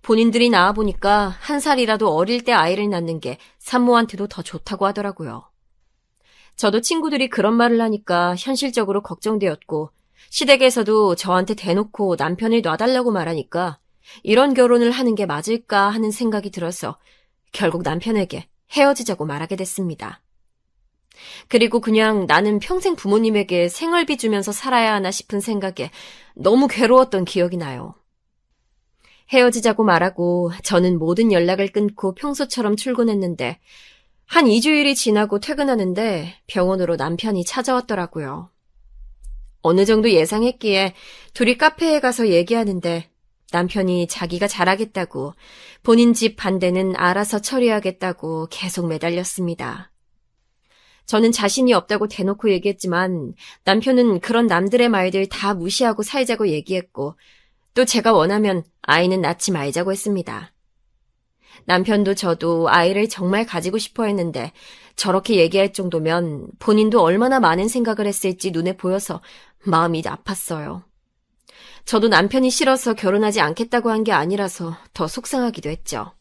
본인들이 낳아보니까 1살이라도 어릴 때 아이를 낳는 게 산모한테도 더 좋다고 하더라고요. 저도 친구들이 그런 말을 하니까 현실적으로 걱정되었고 시댁에서도 저한테 대놓고 남편을 놔달라고 말하니까 이런 결혼을 하는 게 맞을까 하는 생각이 들어서 결국 남편에게 헤어지자고 말하게 됐습니다. 그리고 그냥 나는 평생 부모님에게 생활비 주면서 살아야 하나 싶은 생각에 너무 괴로웠던 기억이 나요. 헤어지자고 말하고 저는 모든 연락을 끊고 평소처럼 출근했는데 한 2주일이 지나고 퇴근하는데 병원으로 남편이 찾아왔더라고요. 어느 정도 예상했기에 둘이 카페에 가서 얘기하는데 남편이 자기가 잘하겠다고 본인 집 반대는 알아서 처리하겠다고 계속 매달렸습니다. 저는 자신이 없다고 대놓고 얘기했지만 남편은 그런 남들의 말들 다 무시하고 살자고 얘기했고 또 제가 원하면 아이는 낳지 말자고 했습니다. 남편도 저도 아이를 정말 가지고 싶어 했는데 저렇게 얘기할 정도면 본인도 얼마나 많은 생각을 했을지 눈에 보여서 마음이 아팠어요. 저도 남편이 싫어서 결혼하지 않겠다고 한 게 아니라서 더 속상하기도 했죠.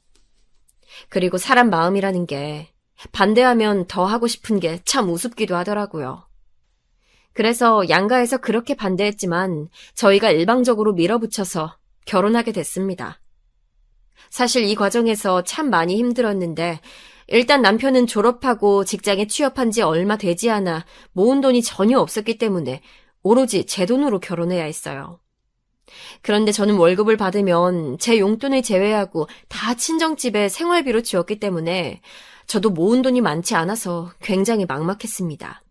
그리고 사람 마음이라는 게 반대하면 더 하고 싶은 게 참 우습기도 하더라고요. 그래서 양가에서 그렇게 반대했지만 저희가 일방적으로 밀어붙여서 결혼하게 됐습니다. 사실 이 과정에서 참 많이 힘들었는데 일단 남편은 졸업하고 직장에 취업한 지 얼마 되지 않아 모은 돈이 전혀 없었기 때문에 오로지 제 돈으로 결혼해야 했어요. 그런데 저는 월급을 받으면 제 용돈을 제외하고 다 친정집에 생활비로 지웠기 때문에 저도 모은 돈이 많지 않아서 굉장히 막막했습니다.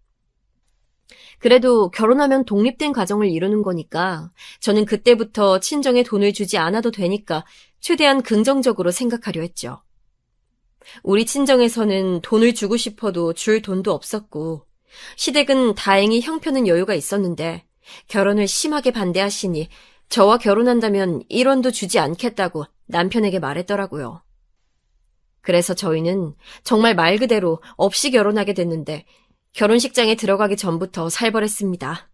그래도 결혼하면 독립된 가정을 이루는 거니까 저는 그때부터 친정에 돈을 주지 않아도 되니까 최대한 긍정적으로 생각하려 했죠. 우리 친정에서는 돈을 주고 싶어도 줄 돈도 없었고 시댁은 다행히 형편은 여유가 있었는데 결혼을 심하게 반대하시니 저와 결혼한다면 1원도 주지 않겠다고 남편에게 말했더라고요. 그래서 저희는 정말 말 그대로 없이 결혼하게 됐는데 결혼식장에 들어가기 전부터 살벌했습니다.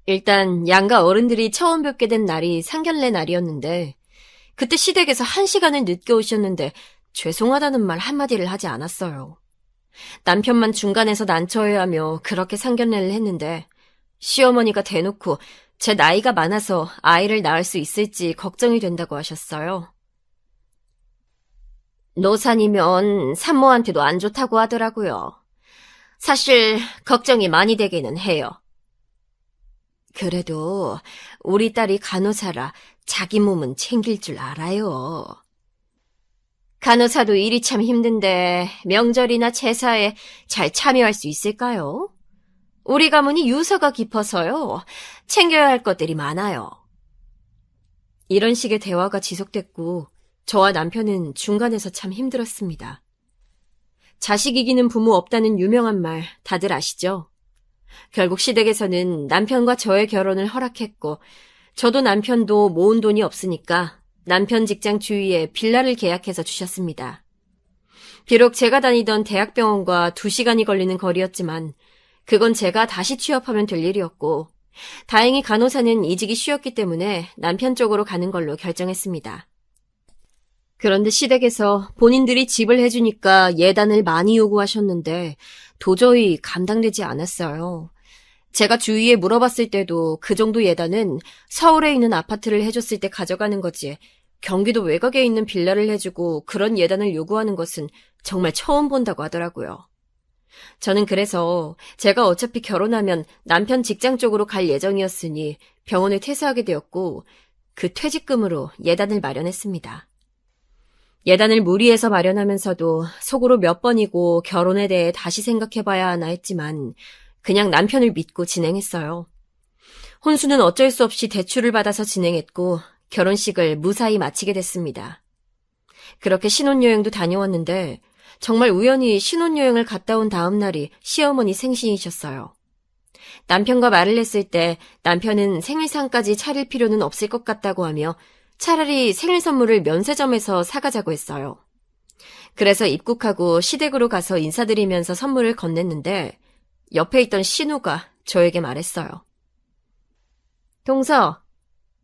일단 양가 어른들이 처음 뵙게 된 날이 상견례 날이었는데 그때 시댁에서 1시간을 늦게 오셨는데 죄송하다는 말 한마디를 하지 않았어요. 남편만 중간에서 난처해하며 그렇게 상견례를 했는데 시어머니가 대놓고 제 나이가 많아서 아이를 낳을 수 있을지 걱정이 된다고 하셨어요. 노산이면 산모한테도 안 좋다고 하더라고요. 사실 걱정이 많이 되기는 해요. 그래도 우리 딸이 간호사라 자기 몸은 챙길 줄 알아요. 간호사도 일이 참 힘든데 명절이나 제사에 잘 참여할 수 있을까요? 우리 가문이 유서가 깊어서요. 챙겨야 할 것들이 많아요. 이런 식의 대화가 지속됐고 저와 남편은 중간에서 참 힘들었습니다. 자식 이기는 부모 없다는 유명한 말 다들 아시죠? 결국 시댁에서는 남편과 저의 결혼을 허락했고 저도 남편도 모은 돈이 없으니까 남편 직장 주위에 빌라를 계약해서 주셨습니다. 비록 제가 다니던 대학병원과 2시간이 걸리는 거리였지만 그건 제가 다시 취업하면 될 일이었고 다행히 간호사는 이직이 쉬웠기 때문에 남편 쪽으로 가는 걸로 결정했습니다. 그런데 시댁에서 본인들이 집을 해주니까 예단을 많이 요구하셨는데 도저히 감당되지 않았어요. 제가 주위에 물어봤을 때도 그 정도 예단은 서울에 있는 아파트를 해줬을 때 가져가는 거지 경기도 외곽에 있는 빌라를 해주고 그런 예단을 요구하는 것은 정말 처음 본다고 하더라고요. 저는 그래서 제가 어차피 결혼하면 남편 직장 쪽으로 갈 예정이었으니 병원을 퇴사하게 되었고 그 퇴직금으로 예단을 마련했습니다. 예단을 무리해서 마련하면서도 속으로 몇 번이고 결혼에 대해 다시 생각해봐야 하나 했지만 그냥 남편을 믿고 진행했어요. 혼수는 어쩔 수 없이 대출을 받아서 진행했고 결혼식을 무사히 마치게 됐습니다. 그렇게 신혼여행도 다녀왔는데 정말 우연히 신혼여행을 갔다 온 다음 날이 시어머니 생신이셨어요. 남편과 말을 했을 때 남편은 생일상까지 차릴 필요는 없을 것 같다고 하며 차라리 생일 선물을 면세점에서 사가자고 했어요. 그래서 입국하고 시댁으로 가서 인사드리면서 선물을 건넸는데 옆에 있던 신우가 저에게 말했어요. 동서,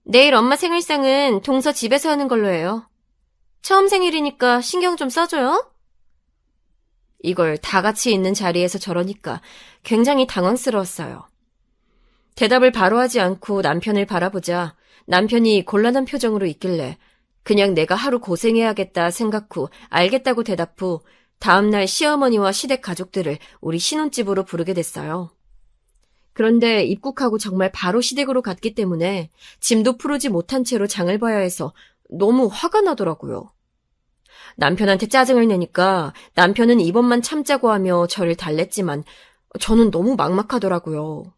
내일 엄마 생일상은 동서 집에서 하는 걸로 해요. 처음 생일이니까 신경 좀 써줘요. 이걸 다 같이 있는 자리에서 저러니까 굉장히 당황스러웠어요. 대답을 바로 하지 않고 남편을 바라보자 남편이 곤란한 표정으로 있길래 그냥 내가 하루 고생해야겠다 생각 후 알겠다고 대답 후 다음날 시어머니와 시댁 가족들을 우리 신혼집으로 부르게 됐어요. 그런데 입국하고 정말 바로 시댁으로 갔기 때문에 짐도 풀지 못한 채로 장을 봐야 해서 너무 화가 나더라고요. 남편한테 짜증을 내니까 남편은 이번만 참자고 하며 저를 달랬지만 저는 너무 막막하더라고요.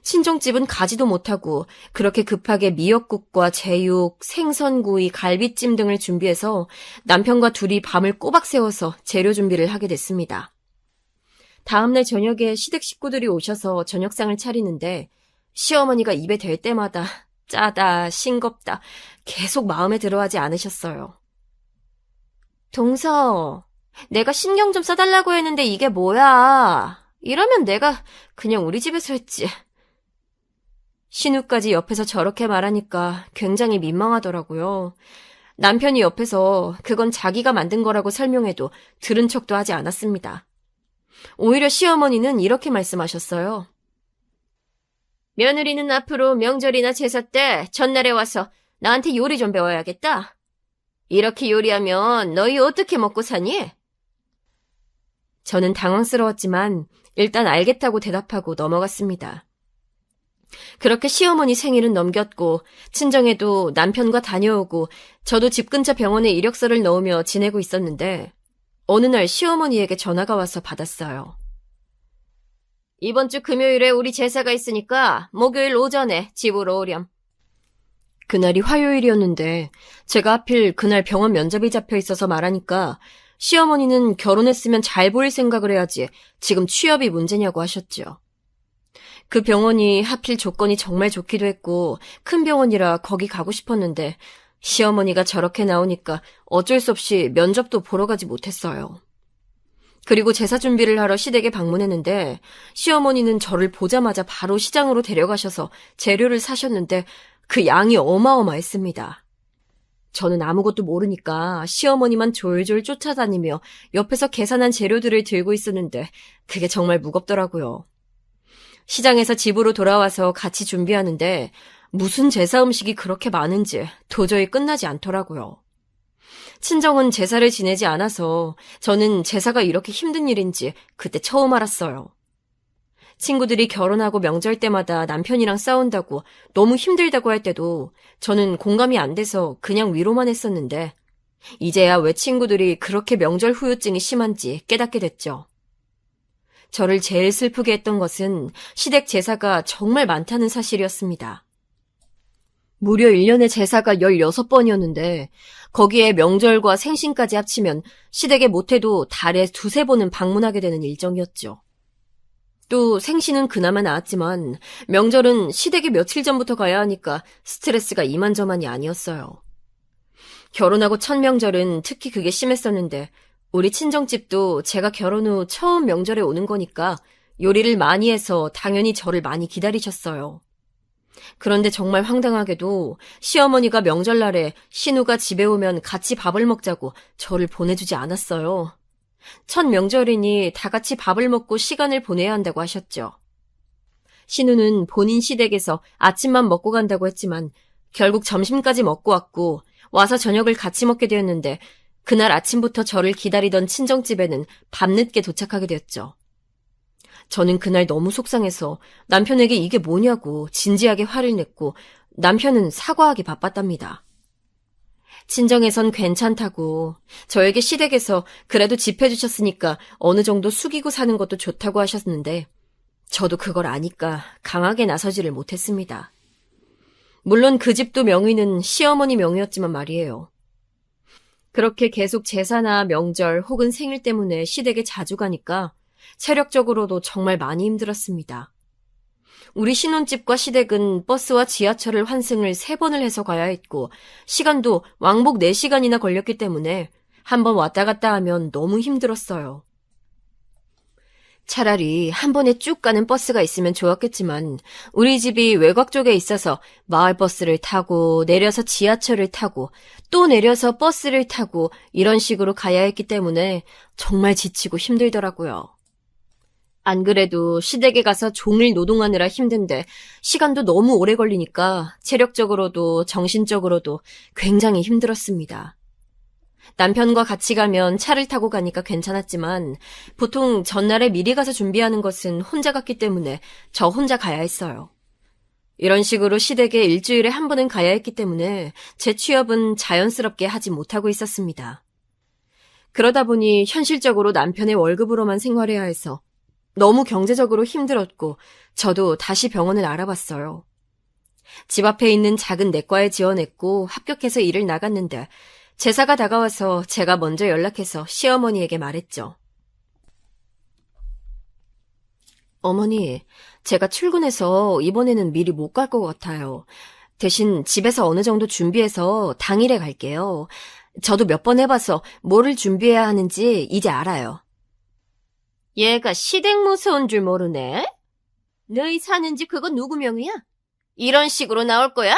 친정집은 가지도 못하고 그렇게 급하게 미역국과 제육, 생선구이, 갈비찜 등을 준비해서 남편과 둘이 밤을 꼬박 새워서 재료 준비를 하게 됐습니다. 다음날 저녁에 시댁 식구들이 오셔서 저녁상을 차리는데 시어머니가 입에 댈 때마다 짜다, 싱겁다 계속 마음에 들어하지 않으셨어요. 동서, 내가 신경 좀 써달라고 했는데 이게 뭐야? 이러면 내가 그냥 우리 집에서 했지. 신우까지 옆에서 저렇게 말하니까 굉장히 민망하더라고요. 남편이 옆에서 그건 자기가 만든 거라고 설명해도 들은 척도 하지 않았습니다. 오히려 시어머니는 이렇게 말씀하셨어요. 며느리는 앞으로 명절이나 제사 때 전날에 와서 나한테 요리 좀 배워야겠다. 이렇게 요리하면 너희 어떻게 먹고 사니? 저는 당황스러웠지만 일단 알겠다고 대답하고 넘어갔습니다. 그렇게 시어머니 생일은 넘겼고 친정에도 남편과 다녀오고 저도 집 근처 병원에 이력서를 넣으며 지내고 있었는데 어느 날 시어머니에게 전화가 와서 받았어요. 이번 주 금요일에 우리 제사가 있으니까 목요일 오전에 집으로 오렴. 그날이 화요일이었는데 제가 하필 그날 병원 면접이 잡혀 있어서 말하니까 시어머니는 결혼했으면 잘 보일 생각을 해야지 지금 취업이 문제냐고 하셨죠. 그 병원이 하필 조건이 정말 좋기도 했고 큰 병원이라 거기 가고 싶었는데 시어머니가 저렇게 나오니까 어쩔 수 없이 면접도 보러 가지 못했어요. 그리고 제사 준비를 하러 시댁에 방문했는데 시어머니는 저를 보자마자 바로 시장으로 데려가셔서 재료를 사셨는데 그 양이 어마어마했습니다. 저는 아무것도 모르니까 시어머니만 졸졸 쫓아다니며 옆에서 계산한 재료들을 들고 있었는데 그게 정말 무겁더라고요. 시장에서 집으로 돌아와서 같이 준비하는데 무슨 제사 음식이 그렇게 많은지 도저히 끝나지 않더라고요. 친정은 제사를 지내지 않아서 저는 제사가 이렇게 힘든 일인지 그때 처음 알았어요. 친구들이 결혼하고 명절 때마다 남편이랑 싸운다고 너무 힘들다고 할 때도 저는 공감이 안 돼서 그냥 위로만 했었는데 이제야 왜 친구들이 그렇게 명절 후유증이 심한지 깨닫게 됐죠. 저를 제일 슬프게 했던 것은 시댁 제사가 정말 많다는 사실이었습니다. 무려 1년에 제사가 16번이었는데 거기에 명절과 생신까지 합치면 시댁에 못해도 달에 두세 번은 방문하게 되는 일정이었죠. 또 생신은 그나마 나았지만 명절은 시댁에 며칠 전부터 가야 하니까 스트레스가 이만저만이 아니었어요. 결혼하고 첫 명절은 특히 그게 심했었는데 우리 친정집도 제가 결혼 후 처음 명절에 오는 거니까 요리를 많이 해서 당연히 저를 많이 기다리셨어요. 그런데 정말 황당하게도 시어머니가 명절날에 신우가 집에 오면 같이 밥을 먹자고 저를 보내주지 않았어요. 첫 명절이니 다 같이 밥을 먹고 시간을 보내야 한다고 하셨죠. 신우는 본인 시댁에서 아침만 먹고 간다고 했지만 결국 점심까지 먹고 왔고 와서 저녁을 같이 먹게 되었는데 그날 아침부터 저를 기다리던 친정집에는 밤늦게 도착하게 되었죠. 저는 그날 너무 속상해서 남편에게 이게 뭐냐고 진지하게 화를 냈고 남편은 사과하기 바빴답니다. 친정에선 괜찮다고 저에게 시댁에서 그래도 집 해주셨으니까 어느 정도 숙이고 사는 것도 좋다고 하셨는데 저도 그걸 아니까 강하게 나서지를 못했습니다. 물론 그 집도 명의는 시어머니 명의였지만 말이에요. 그렇게 계속 제사나 명절 혹은 생일 때문에 시댁에 자주 가니까 체력적으로도 정말 많이 힘들었습니다. 우리 신혼집과 시댁은 버스와 지하철을 환승을 3번을 해서 가야 했고 시간도 왕복 4시간이나 걸렸기 때문에 한번 왔다 갔다 하면 너무 힘들었어요. 차라리 한 번에 쭉 가는 버스가 있으면 좋았겠지만 우리 집이 외곽 쪽에 있어서 마을버스를 타고 내려서 지하철을 타고 또 내려서 버스를 타고 이런 식으로 가야 했기 때문에 정말 지치고 힘들더라고요. 안 그래도 시댁에 가서 종일 노동하느라 힘든데 시간도 너무 오래 걸리니까 체력적으로도 정신적으로도 굉장히 힘들었습니다. 남편과 같이 가면 차를 타고 가니까 괜찮았지만 보통 전날에 미리 가서 준비하는 것은 혼자 갔기 때문에 저 혼자 가야 했어요. 이런 식으로 시댁에 일주일에 한 번은 가야 했기 때문에 제 취업은 자연스럽게 하지 못하고 있었습니다. 그러다 보니 현실적으로 남편의 월급으로만 생활해야 해서 너무 경제적으로 힘들었고 저도 다시 병원을 알아봤어요. 집 앞에 있는 작은 내과에 지원했고 합격해서 일을 나갔는데 제사가 다가와서 제가 먼저 연락해서 시어머니에게 말했죠. 어머니, 제가 출근해서 이번에는 미리 못 갈 것 같아요. 대신 집에서 어느 정도 준비해서 당일에 갈게요. 저도 몇 번 해봐서 뭐를 준비해야 하는지 이제 알아요. 얘가 시댁 무서운 줄 모르네? 너희 사는지 그건 누구 명의야? 이런 식으로 나올 거야?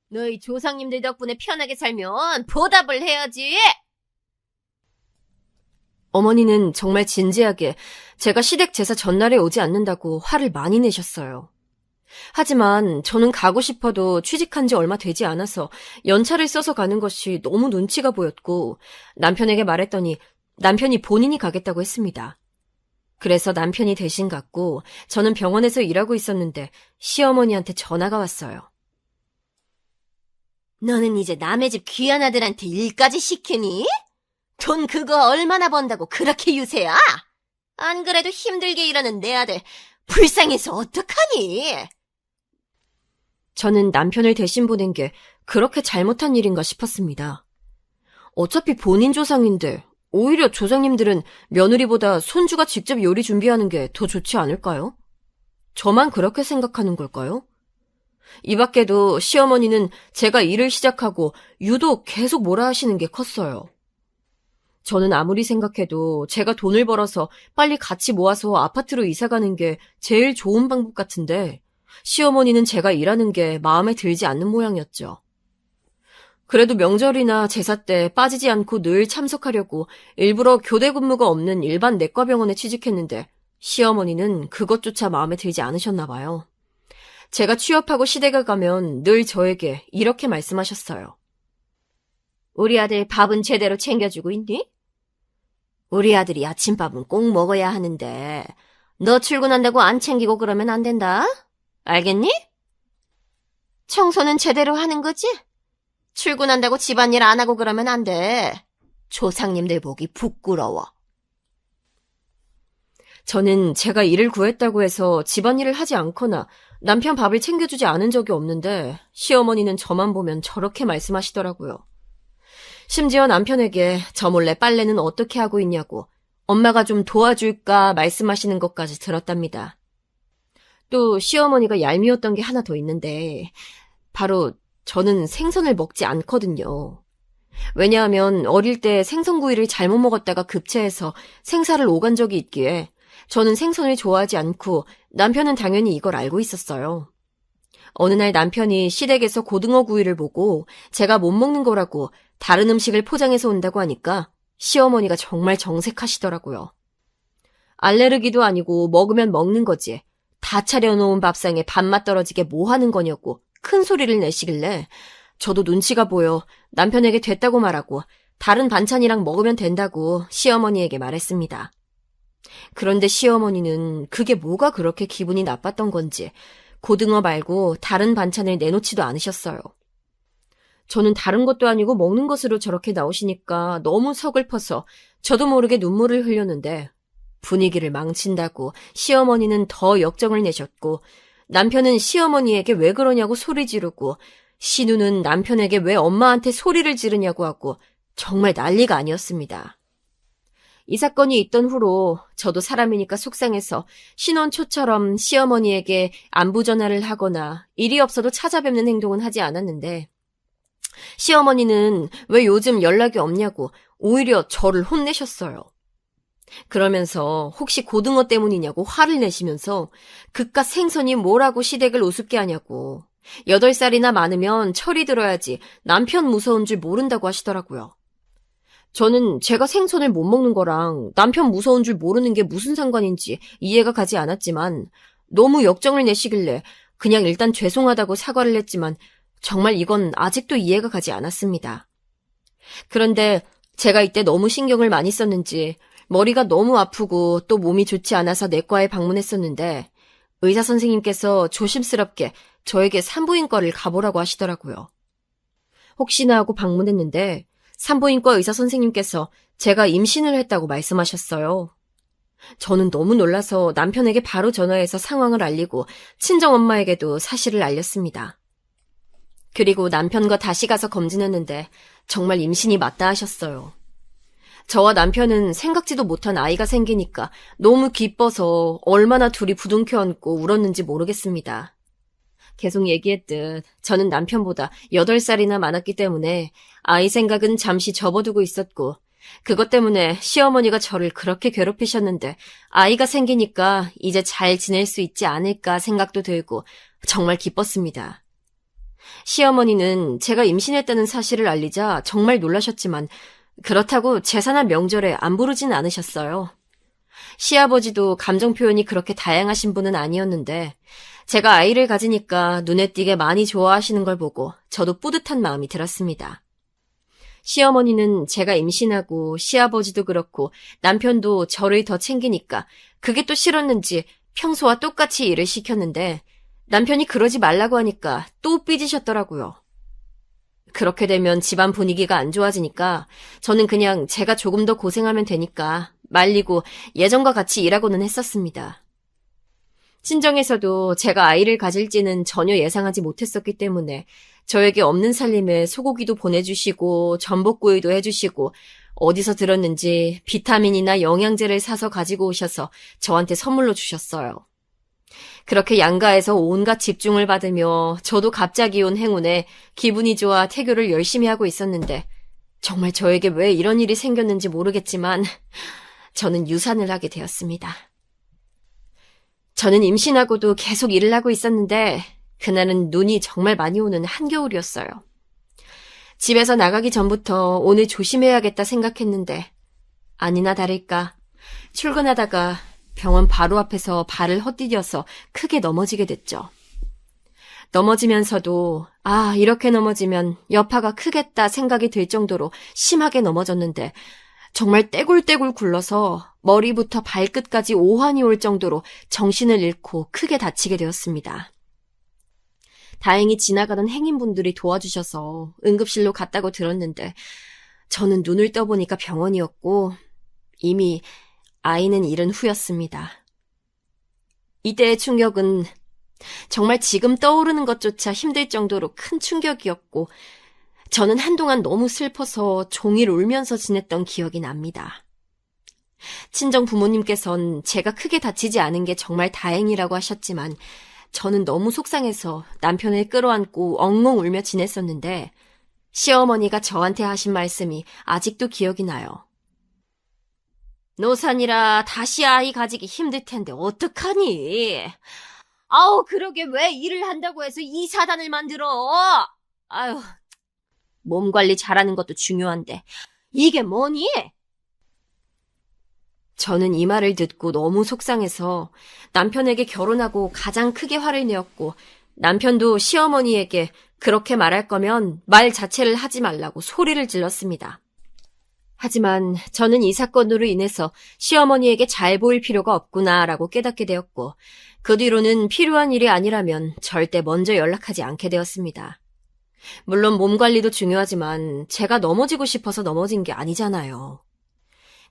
너희 조상님들 덕분에 편하게 살면 보답을 해야지. 어머니는 정말 진지하게 제가 시댁 제사 전날에 오지 않는다고 화를 많이 내셨어요. 하지만 저는 가고 싶어도 취직한 지 얼마 되지 않아서 연차를 써서 가는 것이 너무 눈치가 보였고 남편에게 말했더니 남편이 본인이 가겠다고 했습니다. 그래서 남편이 대신 갔고 저는 병원에서 일하고 있었는데 시어머니한테 전화가 왔어요. 너는 이제 남의 집 귀한 아들한테 일까지 시키니? 돈 그거 얼마나 번다고 그렇게 유세야? 안 그래도 힘들게 일하는 내 아들 불쌍해서 어떡하니? 저는 남편을 대신 보낸 게 그렇게 잘못한 일인가 싶었습니다. 어차피 본인 조상인데 오히려 조상님들은 며느리보다 손주가 직접 요리 준비하는 게 더 좋지 않을까요? 저만 그렇게 생각하는 걸까요? 이 밖에도 시어머니는 제가 일을 시작하고 유독 계속 뭐라 하시는 게 컸어요. 저는 아무리 생각해도 제가 돈을 벌어서 빨리 같이 모아서 아파트로 이사가는 게 제일 좋은 방법 같은데 시어머니는 제가 일하는 게 마음에 들지 않는 모양이었죠. 그래도 명절이나 제사 때 빠지지 않고 늘 참석하려고 일부러 교대 근무가 없는 일반 내과병원에 취직했는데 시어머니는 그것조차 마음에 들지 않으셨나 봐요. 제가 취업하고 시댁에 가면 늘 저에게 이렇게 말씀하셨어요. 우리 아들 밥은 제대로 챙겨주고 있니? 우리 아들이 아침밥은 꼭 먹어야 하는데 너 출근한다고 안 챙기고 그러면 안 된다. 알겠니? 청소는 제대로 하는 거지? 출근한다고 집안일 안 하고 그러면 안 돼. 조상님들 보기 부끄러워. 저는 제가 일을 구했다고 해서 집안일을 하지 않거나 남편 밥을 챙겨주지 않은 적이 없는데 시어머니는 저만 보면 저렇게 말씀하시더라고요. 심지어 남편에게 저 몰래 빨래는 어떻게 하고 있냐고 엄마가 좀 도와줄까 말씀하시는 것까지 들었답니다. 또 시어머니가 얄미웠던 게 하나 더 있는데 바로 저는 생선을 먹지 않거든요. 왜냐하면 어릴 때 생선구이를 잘못 먹었다가 급체해서 생사를 오간 적이 있기에 저는 생선을 좋아하지 않고 남편은 당연히 이걸 알고 있었어요. 어느 날 남편이 시댁에서 고등어 구이를 보고 제가 못 먹는 거라고 다른 음식을 포장해서 온다고 하니까 시어머니가 정말 정색하시더라고요. 알레르기도 아니고 먹으면 먹는 거지. 다 차려놓은 밥상에 밥맛 떨어지게 뭐 하는 거냐고 큰 소리를 내시길래 저도 눈치가 보여 남편에게 됐다고 말하고 다른 반찬이랑 먹으면 된다고 시어머니에게 말했습니다. 그런데 시어머니는 그게 뭐가 그렇게 기분이 나빴던 건지 고등어 말고 다른 반찬을 내놓지도 않으셨어요. 저는 다른 것도 아니고 먹는 것으로 저렇게 나오시니까 너무 서글퍼서 저도 모르게 눈물을 흘렸는데 분위기를 망친다고 시어머니는 더 역정을 내셨고 남편은 시어머니에게 왜 그러냐고 소리 지르고 시누는 남편에게 왜 엄마한테 소리를 지르냐고 하고 정말 난리가 아니었습니다. 이 사건이 있던 후로 저도 사람이니까 속상해서 신혼 초처럼 시어머니에게 안부 전화를 하거나 일이 없어도 찾아뵙는 행동은 하지 않았는데 시어머니는 왜 요즘 연락이 없냐고 오히려 저를 혼내셨어요. 그러면서 혹시 고등어 때문이냐고 화를 내시면서 그깟 생선이 뭐라고 시댁을 우습게 하냐고 8살이나 많으면 철이 들어야지 남편 무서운 줄 모른다고 하시더라고요. 저는 제가 생선을 못 먹는 거랑 남편 무서운 줄 모르는 게 무슨 상관인지 이해가 가지 않았지만 너무 역정을 내시길래 그냥 일단 죄송하다고 사과를 했지만 정말 이건 아직도 이해가 가지 않았습니다. 그런데 제가 이때 너무 신경을 많이 썼는지 머리가 너무 아프고 또 몸이 좋지 않아서 내과에 방문했었는데 의사 선생님께서 조심스럽게 저에게 산부인과를 가보라고 하시더라고요. 혹시나 하고 방문했는데 산부인과 의사 선생님께서 제가 임신을 했다고 말씀하셨어요. 저는 너무 놀라서 남편에게 바로 전화해서 상황을 알리고 친정엄마에게도 사실을 알렸습니다. 그리고 남편과 다시 가서 검진했는데 정말 임신이 맞다 하셨어요. 저와 남편은 생각지도 못한 아이가 생기니까 너무 기뻐서 얼마나 둘이 부둥켜 안고 울었는지 모르겠습니다. 계속 얘기했듯 저는 남편보다 8살이나 많았기 때문에 아이 생각은 잠시 접어두고 있었고 그것 때문에 시어머니가 저를 그렇게 괴롭히셨는데 아이가 생기니까 이제 잘 지낼 수 있지 않을까 생각도 들고 정말 기뻤습니다. 시어머니는 제가 임신했다는 사실을 알리자 정말 놀라셨지만 그렇다고 제사나 명절에 안 부르진 않으셨어요. 시아버지도 감정 표현이 그렇게 다양하신 분은 아니었는데 제가 아이를 가지니까 눈에 띄게 많이 좋아하시는 걸 보고 저도 뿌듯한 마음이 들었습니다. 시어머니는 제가 임신하고 시아버지도 그렇고 남편도 저를 더 챙기니까 그게 또 싫었는지 평소와 똑같이 일을 시켰는데 남편이 그러지 말라고 하니까 또 삐지셨더라고요. 그렇게 되면 집안 분위기가 안 좋아지니까 저는 그냥 제가 조금 더 고생하면 되니까 말리고 예전과 같이 일하고는 했었습니다. 친정에서도 제가 아이를 가질지는 전혀 예상하지 못했었기 때문에 저에게 없는 살림에 소고기도 보내주시고 전복구이도 해주시고 어디서 들었는지 비타민이나 영양제를 사서 가지고 오셔서 저한테 선물로 주셨어요. 그렇게 양가에서 온갖 집중을 받으며 저도 갑자기 온 행운에 기분이 좋아 태교를 열심히 하고 있었는데 정말 저에게 왜 이런 일이 생겼는지 모르겠지만 저는 유산을 하게 되었습니다. 저는 임신하고도 계속 일을 하고 있었는데 그날은 눈이 정말 많이 오는 한겨울이었어요. 집에서 나가기 전부터 오늘 조심해야겠다 생각했는데 아니나 다를까 출근하다가 병원 바로 앞에서 발을 헛디뎌서 크게 넘어지게 됐죠. 넘어지면서도 이렇게 넘어지면 여파가 크겠다 생각이 들 정도로 심하게 넘어졌는데 정말 떼굴떼굴 굴러서 머리부터 발끝까지 오한이 올 정도로 정신을 잃고 크게 다치게 되었습니다. 다행히 지나가던 행인분들이 도와주셔서 응급실로 갔다고 들었는데 저는 눈을 떠보니까 병원이었고 이미 아이는 잃은 후였습니다. 이때의 충격은 정말 지금 떠오르는 것조차 힘들 정도로 큰 충격이었고 저는 한동안 너무 슬퍼서 종일 울면서 지냈던 기억이 납니다. 친정 부모님께선 제가 크게 다치지 않은 게 정말 다행이라고 하셨지만 저는 너무 속상해서 남편을 끌어안고 엉엉 울며 지냈었는데 시어머니가 저한테 하신 말씀이 아직도 기억이 나요. 노산이라 다시 아이 가지기 힘들 텐데 어떡하니? 그러게 왜 일을 한다고 해서 이 사단을 만들어? 몸 관리 잘하는 것도 중요한데 이게 뭐니? 저는 이 말을 듣고 너무 속상해서 남편에게 결혼하고 가장 크게 화를 내었고 남편도 시어머니에게 그렇게 말할 거면 말 자체를 하지 말라고 소리를 질렀습니다. 하지만 저는 이 사건으로 인해서 시어머니에게 잘 보일 필요가 없구나라고 깨닫게 되었고 그 뒤로는 필요한 일이 아니라면 절대 먼저 연락하지 않게 되었습니다. 물론 몸 관리도 중요하지만 제가 넘어지고 싶어서 넘어진 게 아니잖아요.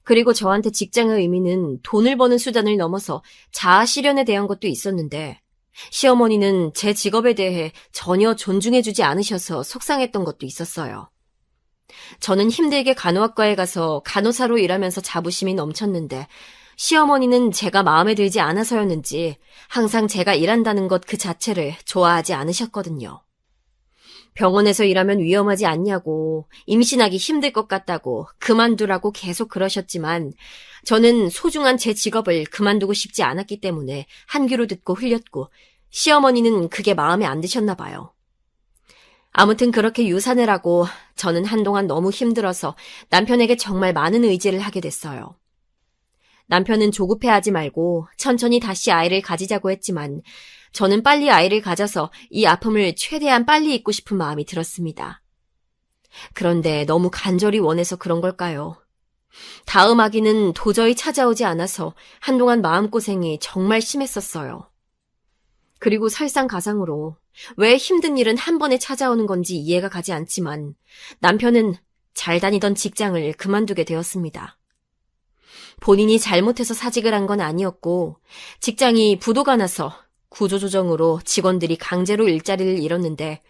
그리고 저한테 직장의 의미는 돈을 버는 수단을 넘어서 자아 실현에 대한 것도 있었는데 시어머니는 제 직업에 대해 전혀 존중해주지 않으셔서 속상했던 것도 있었어요. 저는 힘들게 간호학과에 가서 간호사로 일하면서 자부심이 넘쳤는데 시어머니는 제가 마음에 들지 않아서였는지 항상 제가 일한다는 것 그 자체를 좋아하지 않으셨거든요. 병원에서 일하면 위험하지 않냐고, 임신하기 힘들 것 같다고, 그만두라고 계속 그러셨지만 저는 소중한 제 직업을 그만두고 싶지 않았기 때문에 한 귀로 듣고 흘렸고 시어머니는 그게 마음에 안 드셨나 봐요. 아무튼 그렇게 유산을 하고 저는 한동안 너무 힘들어서 남편에게 정말 많은 의지를 하게 됐어요. 남편은 조급해하지 말고 천천히 다시 아이를 가지자고 했지만 저는 빨리 아이를 가져서 이 아픔을 최대한 빨리 잊고 싶은 마음이 들었습니다. 그런데 너무 간절히 원해서 그런 걸까요? 다음 아기는 도저히 찾아오지 않아서 한동안 마음고생이 정말 심했었어요. 그리고 설상가상으로 왜 힘든 일은 한 번에 찾아오는 건지 이해가 가지 않지만 남편은 잘 다니던 직장을 그만두게 되었습니다. 본인이 잘못해서 사직을 한 건 아니었고 직장이 부도가 나서 구조조정으로 직원들이 강제로 일자리를 잃었는데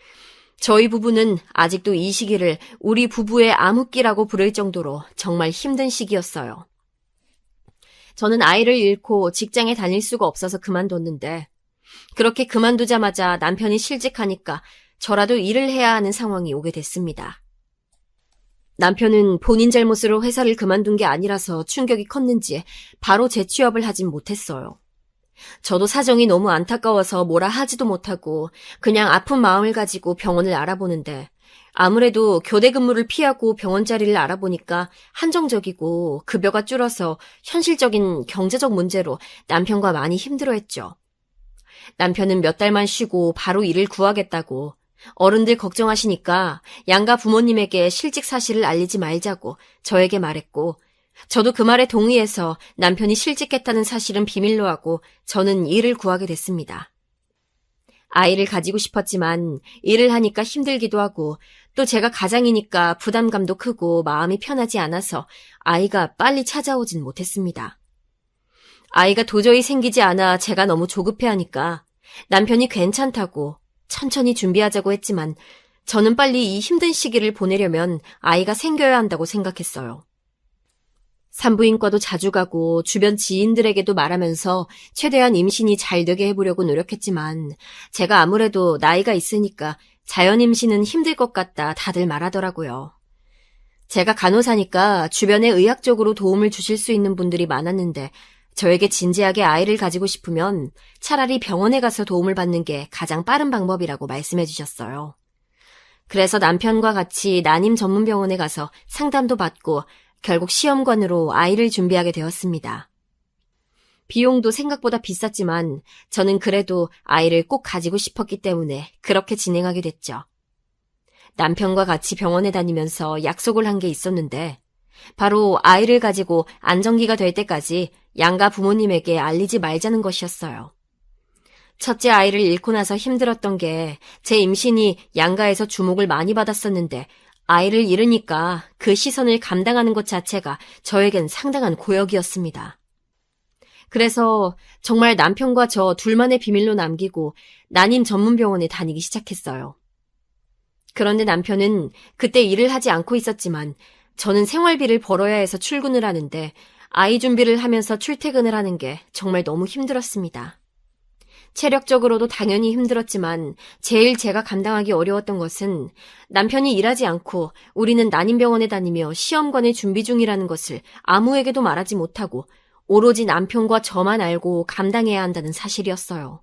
저희 부부는 아직도 이 시기를 우리 부부의 암흑기라고 부를 정도로 정말 힘든 시기였어요. 저는 아이를 잃고 직장에 다닐 수가 없어서 그만뒀는데 그렇게 그만두자마자 남편이 실직하니까 저라도 일을 해야 하는 상황이 오게 됐습니다. 남편은 본인 잘못으로 회사를 그만둔 게 아니라서 충격이 컸는지 바로 재취업을 하진 못했어요. 저도 사정이 너무 안타까워서 뭐라 하지도 못하고 그냥 아픈 마음을 가지고 병원을 알아보는데 아무래도 교대 근무를 피하고 병원 자리를 알아보니까 한정적이고 급여가 줄어서 현실적인 경제적 문제로 남편과 많이 힘들어했죠. 남편은 몇 달만 쉬고 바로 일을 구하겠다고 어른들 걱정하시니까 양가 부모님에게 실직 사실을 알리지 말자고 저에게 말했고 저도 그 말에 동의해서 남편이 실직했다는 사실은 비밀로 하고 저는 일을 구하게 됐습니다. 아이를 가지고 싶었지만 일을 하니까 힘들기도 하고 또 제가 가장이니까 부담감도 크고 마음이 편하지 않아서 아이가 빨리 찾아오진 못했습니다. 아이가 도저히 생기지 않아 제가 너무 조급해하니까 남편이 괜찮다고 천천히 준비하자고 했지만 저는 빨리 이 힘든 시기를 보내려면 아이가 생겨야 한다고 생각했어요. 산부인과도 자주 가고 주변 지인들에게도 말하면서 최대한 임신이 잘 되게 해보려고 노력했지만 제가 아무래도 나이가 있으니까 자연 임신은 힘들 것 같다 다들 말하더라고요. 제가 간호사니까 주변에 의학적으로 도움을 주실 수 있는 분들이 많았는데 저에게 진지하게 아이를 가지고 싶으면 차라리 병원에 가서 도움을 받는 게 가장 빠른 방법이라고 말씀해 주셨어요. 그래서 남편과 같이 난임 전문병원에 가서 상담도 받고 결국 시험관으로 아이를 준비하게 되었습니다. 비용도 생각보다 비쌌지만 저는 그래도 아이를 꼭 가지고 싶었기 때문에 그렇게 진행하게 됐죠. 남편과 같이 병원에 다니면서 약속을 한 게 있었는데 바로 아이를 가지고 안정기가 될 때까지 양가 부모님에게 알리지 말자는 것이었어요. 첫째 아이를 잃고 나서 힘들었던 게 제 임신이 양가에서 주목을 많이 받았었는데 아이를 잃으니까 그 시선을 감당하는 것 자체가 저에겐 상당한 고역이었습니다. 그래서 정말 남편과 저 둘만의 비밀로 남기고 난임 전문병원에 다니기 시작했어요. 그런데 남편은 그때 일을 하지 않고 있었지만 저는 생활비를 벌어야 해서 출근을 하는데 아이 준비를 하면서 출퇴근을 하는 게 정말 너무 힘들었습니다. 체력적으로도 당연히 힘들었지만 제일 제가 감당하기 어려웠던 것은 남편이 일하지 않고 우리는 난임병원에 다니며 시험관을 준비 중이라는 것을 아무에게도 말하지 못하고 오로지 남편과 저만 알고 감당해야 한다는 사실이었어요.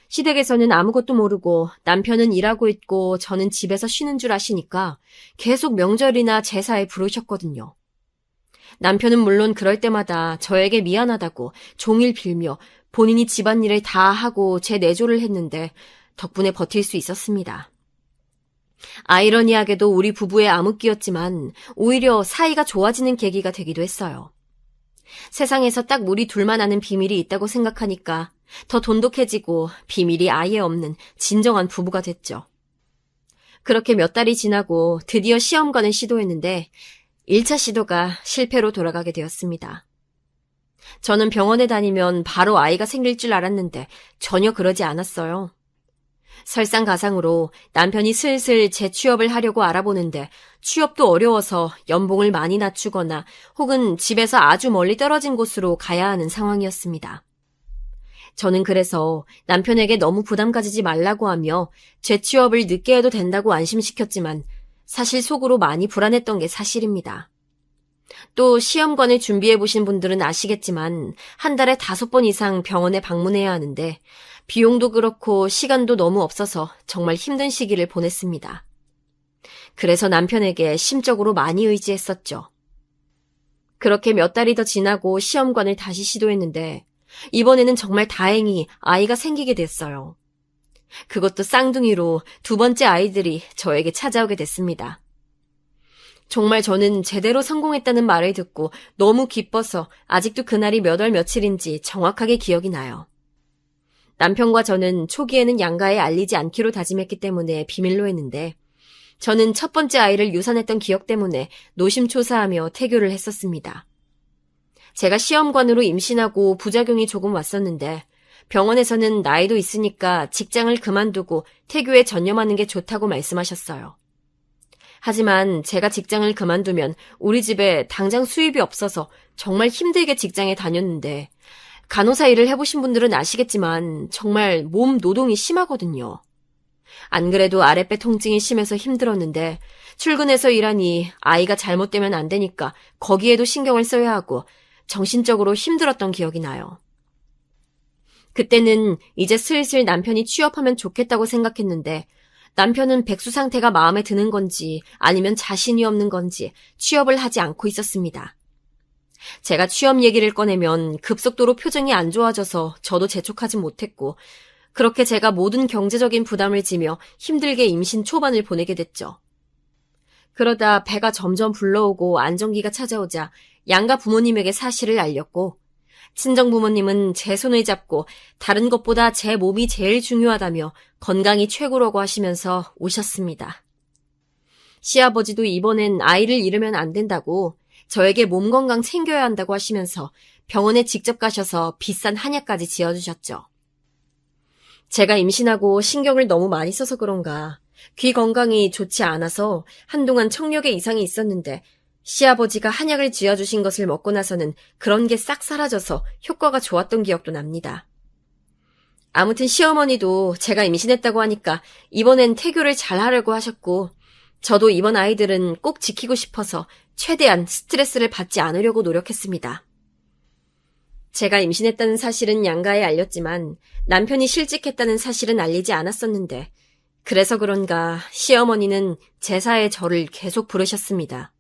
시댁에서는 아무것도 모르고 남편은 일하고 있고 저는 집에서 쉬는 줄 아시니까 계속 명절이나 제사에 부르셨거든요. 남편은 물론 그럴 때마다 저에게 미안하다고 종일 빌며 본인이 집안일을 다 하고 제 내조를 했는데 덕분에 버틸 수 있었습니다. 아이러니하게도 우리 부부의 암흑기였지만 오히려 사이가 좋아지는 계기가 되기도 했어요. 세상에서 딱 우리 둘만 아는 비밀이 있다고 생각하니까 더 돈독해지고 비밀이 아예 없는 진정한 부부가 됐죠. 그렇게 몇 달이 지나고 드디어 시험관을 시도했는데 1차 시도가 실패로 돌아가게 되었습니다. 저는 병원에 다니면 바로 아이가 생길 줄 알았는데 전혀 그러지 않았어요. 설상가상으로 남편이 슬슬 재취업을 하려고 알아보는데 취업도 어려워서 연봉을 많이 낮추거나 혹은 집에서 아주 멀리 떨어진 곳으로 가야 하는 상황이었습니다. 저는 그래서 남편에게 너무 부담 가지지 말라고 하며 재취업을 늦게 해도 된다고 안심시켰지만 사실 속으로 많이 불안했던 게 사실입니다. 또 시험관을 준비해보신 분들은 아시겠지만 한 달에 5번 이상 병원에 방문해야 하는데 비용도 그렇고 시간도 너무 없어서 정말 힘든 시기를 보냈습니다. 그래서 남편에게 심적으로 많이 의지했었죠. 그렇게 몇 달이 더 지나고 시험관을 다시 시도했는데 이번에는 정말 다행히 아이가 생기게 됐어요. 그것도 쌍둥이로 2번째 아이들이 저에게 찾아오게 됐습니다. 정말 저는 제대로 성공했다는 말을 듣고 너무 기뻐서 아직도 그날이 몇 월 며칠인지 정확하게 기억이 나요. 남편과 저는 초기에는 양가에 알리지 않기로 다짐했기 때문에 비밀로 했는데 저는 첫 번째 아이를 유산했던 기억 때문에 노심초사하며 태교를 했었습니다. 제가 시험관으로 임신하고 부작용이 조금 왔었는데 병원에서는 나이도 있으니까 직장을 그만두고 태교에 전념하는 게 좋다고 말씀하셨어요. 하지만 제가 직장을 그만두면 우리 집에 당장 수입이 없어서 정말 힘들게 직장에 다녔는데 간호사 일을 해보신 분들은 아시겠지만 정말 몸 노동이 심하거든요. 안 그래도 아랫배 통증이 심해서 힘들었는데 출근해서 일하니 아이가 잘못되면 안 되니까 거기에도 신경을 써야 하고 정신적으로 힘들었던 기억이 나요. 그때는 이제 슬슬 남편이 취업하면 좋겠다고 생각했는데 남편은 백수 상태가 마음에 드는 건지 아니면 자신이 없는 건지 취업을 하지 않고 있었습니다. 제가 취업 얘기를 꺼내면 급속도로 표정이 안 좋아져서 저도 재촉하지 못했고 그렇게 제가 모든 경제적인 부담을 지며 힘들게 임신 초반을 보내게 됐죠. 그러다 배가 점점 불러오고 안정기가 찾아오자 양가 부모님에게 사실을 알렸고 친정 부모님은 제 손을 잡고 다른 것보다 제 몸이 제일 중요하다며 건강이 최고라고 하시면서 오셨습니다. 시아버지도 이번엔 아이를 잃으면 안 된다고 저에게 몸 건강 챙겨야 한다고 하시면서 병원에 직접 가셔서 비싼 한약까지 지어주셨죠. 제가 임신하고 신경을 너무 많이 써서 그런가 귀 건강이 좋지 않아서 한동안 청력에 이상이 있었는데 시아버지가 한약을 지어주신 것을 먹고 나서는 그런 게 싹 사라져서 효과가 좋았던 기억도 납니다. 아무튼 시어머니도 제가 임신했다고 하니까 이번엔 태교를 잘 하려고 하셨고 저도 이번 아이들은 꼭 지키고 싶어서 최대한 스트레스를 받지 않으려고 노력했습니다. 제가 임신했다는 사실은 양가에 알렸지만 남편이 실직했다는 사실은 알리지 않았었는데 그래서 그런가 시어머니는 제사에 저를 계속 부르셨습니다.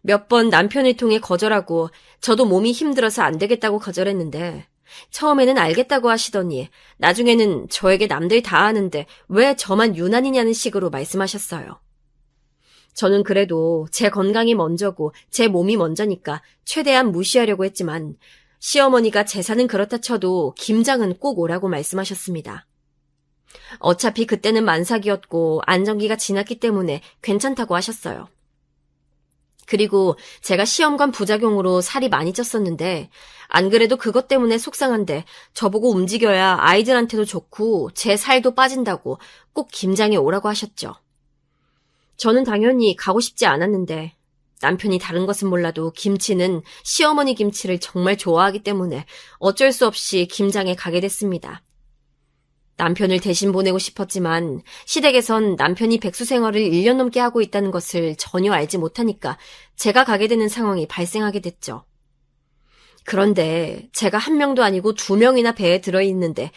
몇 번 남편을 통해 거절하고 저도 몸이 힘들어서 안 되겠다고 거절했는데 처음에는 알겠다고 하시더니 나중에는 저에게 남들 다 하는데 왜 저만 유난이냐는 식으로 말씀하셨어요. 저는 그래도 제 건강이 먼저고 제 몸이 먼저니까 최대한 무시하려고 했지만 시어머니가 제사는 그렇다 쳐도 김장은 꼭 오라고 말씀하셨습니다. 어차피 그때는 만삭이었고 안정기가 지났기 때문에 괜찮다고 하셨어요. 그리고 제가 시험관 부작용으로 살이 많이 쪘었는데 안 그래도 그것 때문에 속상한데 저보고 움직여야 아이들한테도 좋고 제 살도 빠진다고 꼭 김장에 오라고 하셨죠. 저는 당연히 가고 싶지 않았는데 남편이 다른 것은 몰라도 김치는 시어머니 김치를 정말 좋아하기 때문에 어쩔 수 없이 김장에 가게 됐습니다. 남편을 대신 보내고 싶었지만 시댁에선 남편이 백수 생활을 1년 넘게 하고 있다는 것을 전혀 알지 못하니까 제가 가게 되는 상황이 발생하게 됐죠. 그런데 제가 한 명도 아니고 2명이나 배에 들어있는데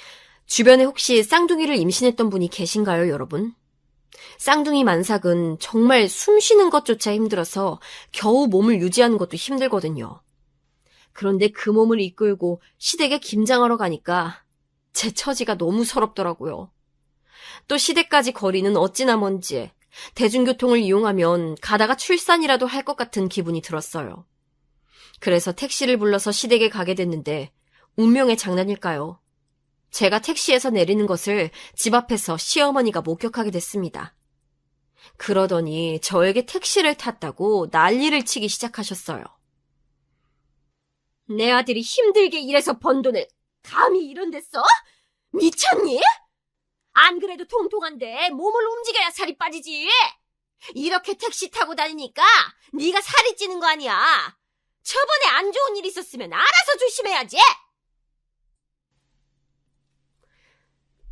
주변에 혹시 쌍둥이를 임신했던 분이 계신가요, 여러분? 쌍둥이 만삭은 정말 숨 쉬는 것조차 힘들어서 겨우 몸을 유지하는 것도 힘들거든요. 그런데 그 몸을 이끌고 시댁에 김장하러 가니까 제 처지가 너무 서럽더라고요. 또 시댁까지 거리는 어찌나 먼지, 대중교통을 이용하면 가다가 출산이라도 할 것 같은 기분이 들었어요. 그래서 택시를 불러서 시댁에 가게 됐는데 운명의 장난일까요? 제가 택시에서 내리는 것을 집 앞에서 시어머니가 목격하게 됐습니다. 그러더니 저에게 택시를 탔다고 난리를 치기 시작하셨어요. 내 아들이 힘들게 일해서 번 돈을 감히 이런 데 써? 미쳤니? 안 그래도 통통한데 몸을 움직여야 살이 빠지지. 이렇게 택시 타고 다니니까 네가 살이 찌는 거 아니야. 저번에 안 좋은 일 있었으면 알아서 조심해야지.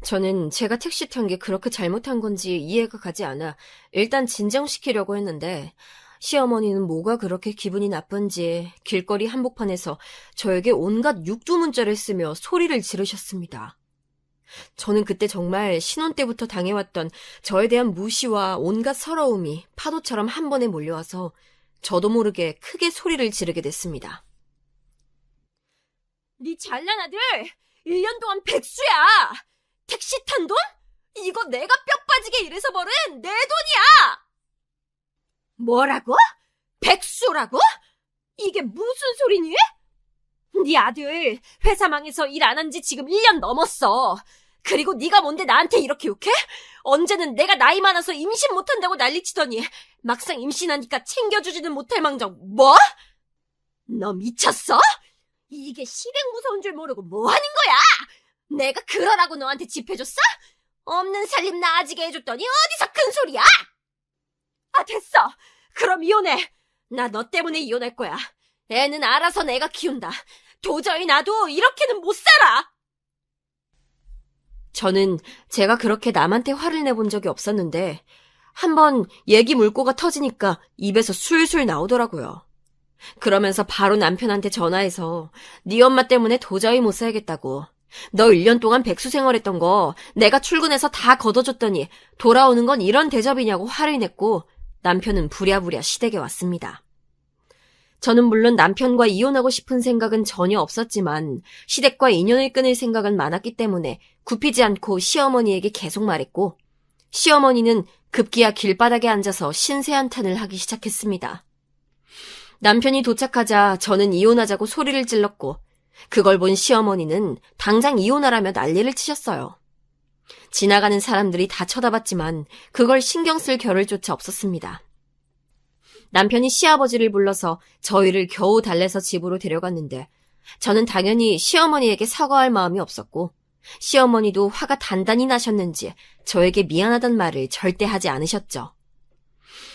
저는 제가 택시 탄 게 그렇게 잘못한 건지 이해가 가지 않아 일단 진정시키려고 했는데 시어머니는 뭐가 그렇게 기분이 나쁜지 길거리 한복판에서 저에게 온갖 육두문자를 쓰며 소리를 지르셨습니다. 저는 그때 정말 신혼 때부터 당해왔던 저에 대한 무시와 온갖 서러움이 파도처럼 한 번에 몰려와서 저도 모르게 크게 소리를 지르게 됐습니다. 네 잘난 아들 1년 동안 백수야. 택시 탄 돈? 이거 내가 뼈 빠지게 일해서 벌은 내 돈이야. 뭐라고? 백수라고? 이게 무슨 소리니? 네 아들 회사 망해서 일 안 한 지 지금 1년 넘었어. 그리고 네가 뭔데 나한테 이렇게 욕해? 언제는 내가 나이 많아서 임신 못한다고 난리치더니 막상 임신하니까 챙겨주지는 못할 망정. 뭐? 너 미쳤어? 이게 시댁 무서운 줄 모르고 뭐 하는 거야? 내가 그러라고 너한테 집 해줬어? 없는 살림 나아지게 해줬더니 어디서 큰 소리야? 아, 됐어. 그럼 이혼해. 나 너 때문에 이혼할 거야. 애는 알아서 내가 키운다. 도저히 나도 이렇게는 못 살아. 저는 제가 그렇게 남한테 화를 내본 적이 없었는데 한번 얘기 물꼬가 터지니까 입에서 술술 나오더라고요. 그러면서 바로 남편한테 전화해서 네 엄마 때문에 도저히 못 살겠다고. 너 1년 동안 백수 생활했던 거 내가 출근해서 다 걷어줬더니 돌아오는 건 이런 대접이냐고 화를 냈고 남편은 부랴부랴 시댁에 왔습니다. 저는 물론 남편과 이혼하고 싶은 생각은 전혀 없었지만 시댁과 인연을 끊을 생각은 많았기 때문에 굽히지 않고 시어머니에게 계속 말했고 시어머니는 급기야 길바닥에 앉아서 신세한탄을 하기 시작했습니다. 남편이 도착하자 저는 이혼하자고 소리를 질렀고 그걸 본 시어머니는 당장 이혼하라며 난리를 치셨어요. 지나가는 사람들이 다 쳐다봤지만 그걸 신경 쓸 겨를조차 없었습니다. 남편이 시아버지를 불러서 저희를 겨우 달래서 집으로 데려갔는데 저는 당연히 시어머니에게 사과할 마음이 없었고 시어머니도 화가 단단히 나셨는지 저에게 미안하단 말을 절대 하지 않으셨죠.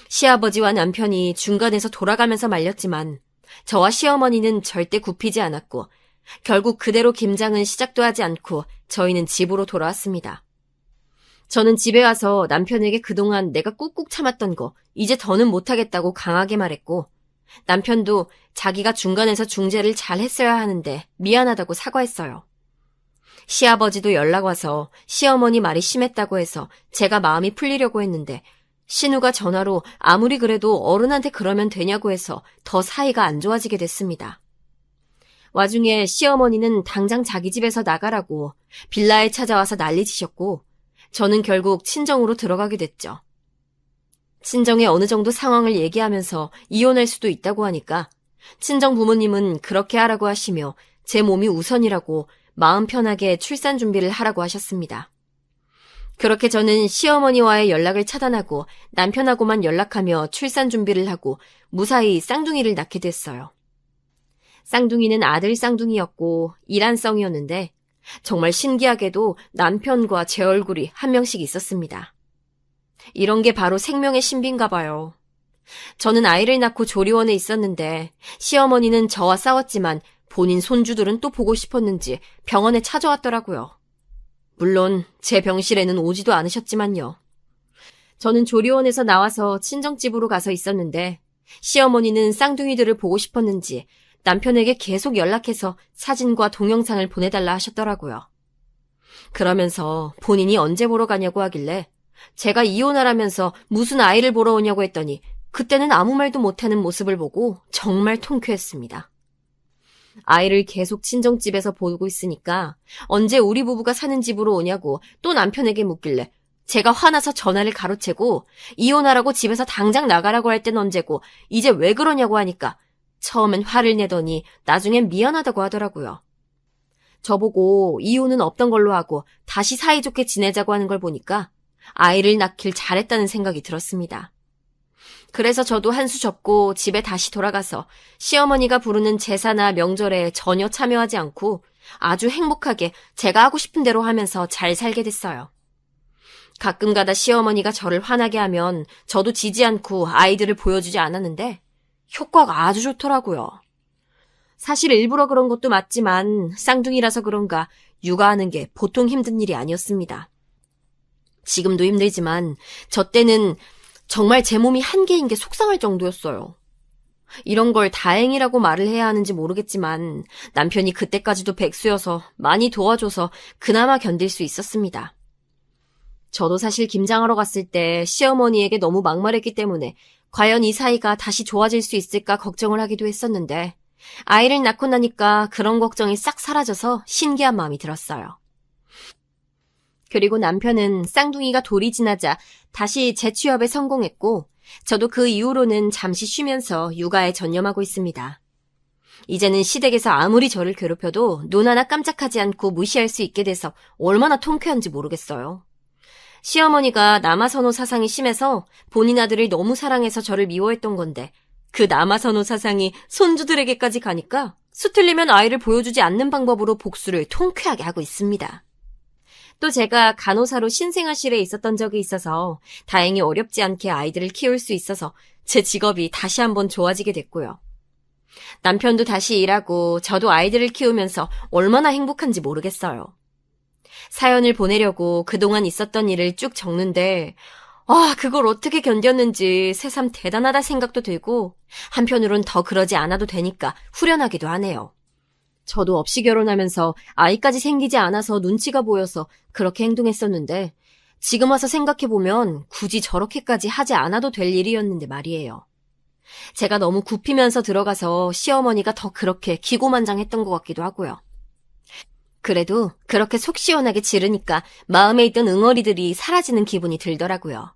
시아버지와 남편이 중간에서 돌아가면서 말렸지만 저와 시어머니는 절대 굽히지 않았고 결국 그대로 김장은 시작도 하지 않고 저희는 집으로 돌아왔습니다. 저는 집에 와서 남편에게 그동안 내가 꾹꾹 참았던 거 이제 더는 못하겠다고 강하게 말했고 남편도 자기가 중간에서 중재를 잘 했어야 하는데 미안하다고 사과했어요. 시아버지도 연락 와서 시어머니 말이 심했다고 해서 제가 마음이 풀리려고 했는데 신우가 전화로 아무리 그래도 어른한테 그러면 되냐고 해서 더 사이가 안 좋아지게 됐습니다. 와중에 시어머니는 당장 자기 집에서 나가라고 빌라에 찾아와서 난리치셨고 저는 결국 친정으로 들어가게 됐죠. 친정에 어느 정도 상황을 얘기하면서 이혼할 수도 있다고 하니까 친정 부모님은 그렇게 하라고 하시며 제 몸이 우선이라고 마음 편하게 출산 준비를 하라고 하셨습니다. 그렇게 저는 시어머니와의 연락을 차단하고 남편하고만 연락하며 출산 준비를 하고 무사히 쌍둥이를 낳게 됐어요. 쌍둥이는 아들 쌍둥이였고 일란성이었는데 정말 신기하게도 남편과 제 얼굴이 한 명씩 있었습니다. 이런 게 바로 생명의 신비인가 봐요. 저는 아이를 낳고 조리원에 있었는데 시어머니는 저와 싸웠지만 본인 손주들은 또 보고 싶었는지 병원에 찾아왔더라고요. 물론 제 병실에는 오지도 않으셨지만요. 저는 조리원에서 나와서 친정집으로 가서 있었는데 시어머니는 쌍둥이들을 보고 싶었는지 남편에게 계속 연락해서 사진과 동영상을 보내달라 하셨더라고요. 그러면서 본인이 언제 보러 가냐고 하길래 제가 이혼하라면서 무슨 아이를 보러 오냐고 했더니 그때는 아무 말도 못하는 모습을 보고 정말 통쾌했습니다. 아이를 계속 친정집에서 보고 있으니까 언제 우리 부부가 사는 집으로 오냐고 또 남편에게 묻길래 제가 화나서 전화를 가로채고 이혼하라고 집에서 당장 나가라고 할 땐 언제고 이제 왜 그러냐고 하니까 처음엔 화를 내더니 나중엔 미안하다고 하더라고요. 저보고 이혼은 없던 걸로 하고 다시 사이좋게 지내자고 하는 걸 보니까 아이를 낳길 잘했다는 생각이 들었습니다. 그래서 저도 한 수 접고 집에 다시 돌아가서 시어머니가 부르는 제사나 명절에 전혀 참여하지 않고 아주 행복하게 제가 하고 싶은 대로 하면서 잘 살게 됐어요. 가끔가다 시어머니가 저를 화나게 하면 저도 지지 않고 아이들을 보여주지 않았는데 효과가 아주 좋더라고요. 사실 일부러 그런 것도 맞지만 쌍둥이라서 그런가 육아하는 게 보통 힘든 일이 아니었습니다. 지금도 힘들지만 저 때는 정말 제 몸이 한계인 게 속상할 정도였어요. 이런 걸 다행이라고 말을 해야 하는지 모르겠지만 남편이 그때까지도 백수여서 많이 도와줘서 그나마 견딜 수 있었습니다. 저도 사실 김장하러 갔을 때 시어머니에게 너무 막말했기 때문에 과연 이 사이가 다시 좋아질 수 있을까 걱정을 하기도 했었는데 아이를 낳고 나니까 그런 걱정이 싹 사라져서 신기한 마음이 들었어요. 그리고 남편은 쌍둥이가 돌이 지나자 다시 재취업에 성공했고 저도 그 이후로는 잠시 쉬면서 육아에 전념하고 있습니다. 이제는 시댁에서 아무리 저를 괴롭혀도 눈 하나 깜짝하지 않고 무시할 수 있게 돼서 얼마나 통쾌한지 모르겠어요. 시어머니가 남아선호 사상이 심해서 본인 아들을 너무 사랑해서 저를 미워했던 건데 그 남아선호 사상이 손주들에게까지 가니까 수틀리면 아이를 보여주지 않는 방법으로 복수를 통쾌하게 하고 있습니다. 또 제가 간호사로 신생아실에 있었던 적이 있어서 다행히 어렵지 않게 아이들을 키울 수 있어서 제 직업이 다시 한번 좋아지게 됐고요. 남편도 다시 일하고 저도 아이들을 키우면서 얼마나 행복한지 모르겠어요. 사연을 보내려고 그동안 있었던 일을 쭉 적는데 그걸 어떻게 견뎠는지 새삼 대단하다 생각도 들고 한편으론 더 그러지 않아도 되니까 후련하기도 하네요. 저도 없이 결혼하면서 아이까지 생기지 않아서 눈치가 보여서 그렇게 행동했었는데 지금 와서 생각해보면 굳이 저렇게까지 하지 않아도 될 일이었는데 말이에요. 제가 너무 굽히면서 들어가서 시어머니가 더 그렇게 기고만장했던 것 같기도 하고요. 그래도 그렇게 속 시원하게 지르니까 마음에 있던 응어리들이 사라지는 기분이 들더라고요.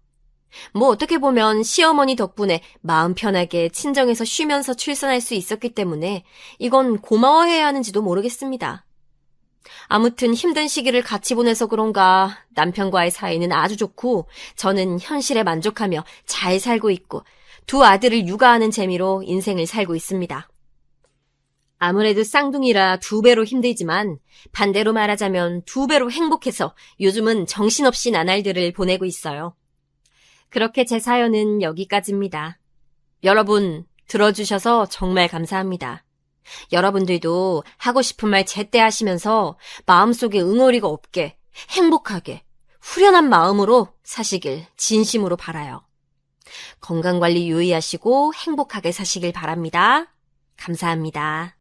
뭐 어떻게 보면 시어머니 덕분에 마음 편하게 친정에서 쉬면서 출산할 수 있었기 때문에 이건 고마워해야 하는지도 모르겠습니다. 아무튼 힘든 시기를 같이 보내서 그런가 남편과의 사이는 아주 좋고 저는 현실에 만족하며 잘 살고 있고 두 아들을 육아하는 재미로 인생을 살고 있습니다. 아무래도 쌍둥이라 2배로 힘들지만 반대로 말하자면 2배로 행복해서 요즘은 정신없이 나날들을 보내고 있어요. 그렇게 제 사연은 여기까지입니다. 여러분 들어주셔서 정말 감사합니다. 여러분들도 하고 싶은 말 제때 하시면서 마음속에 응어리가 없게 행복하게 후련한 마음으로 사시길 진심으로 바라요. 건강관리 유의하시고 행복하게 사시길 바랍니다. 감사합니다.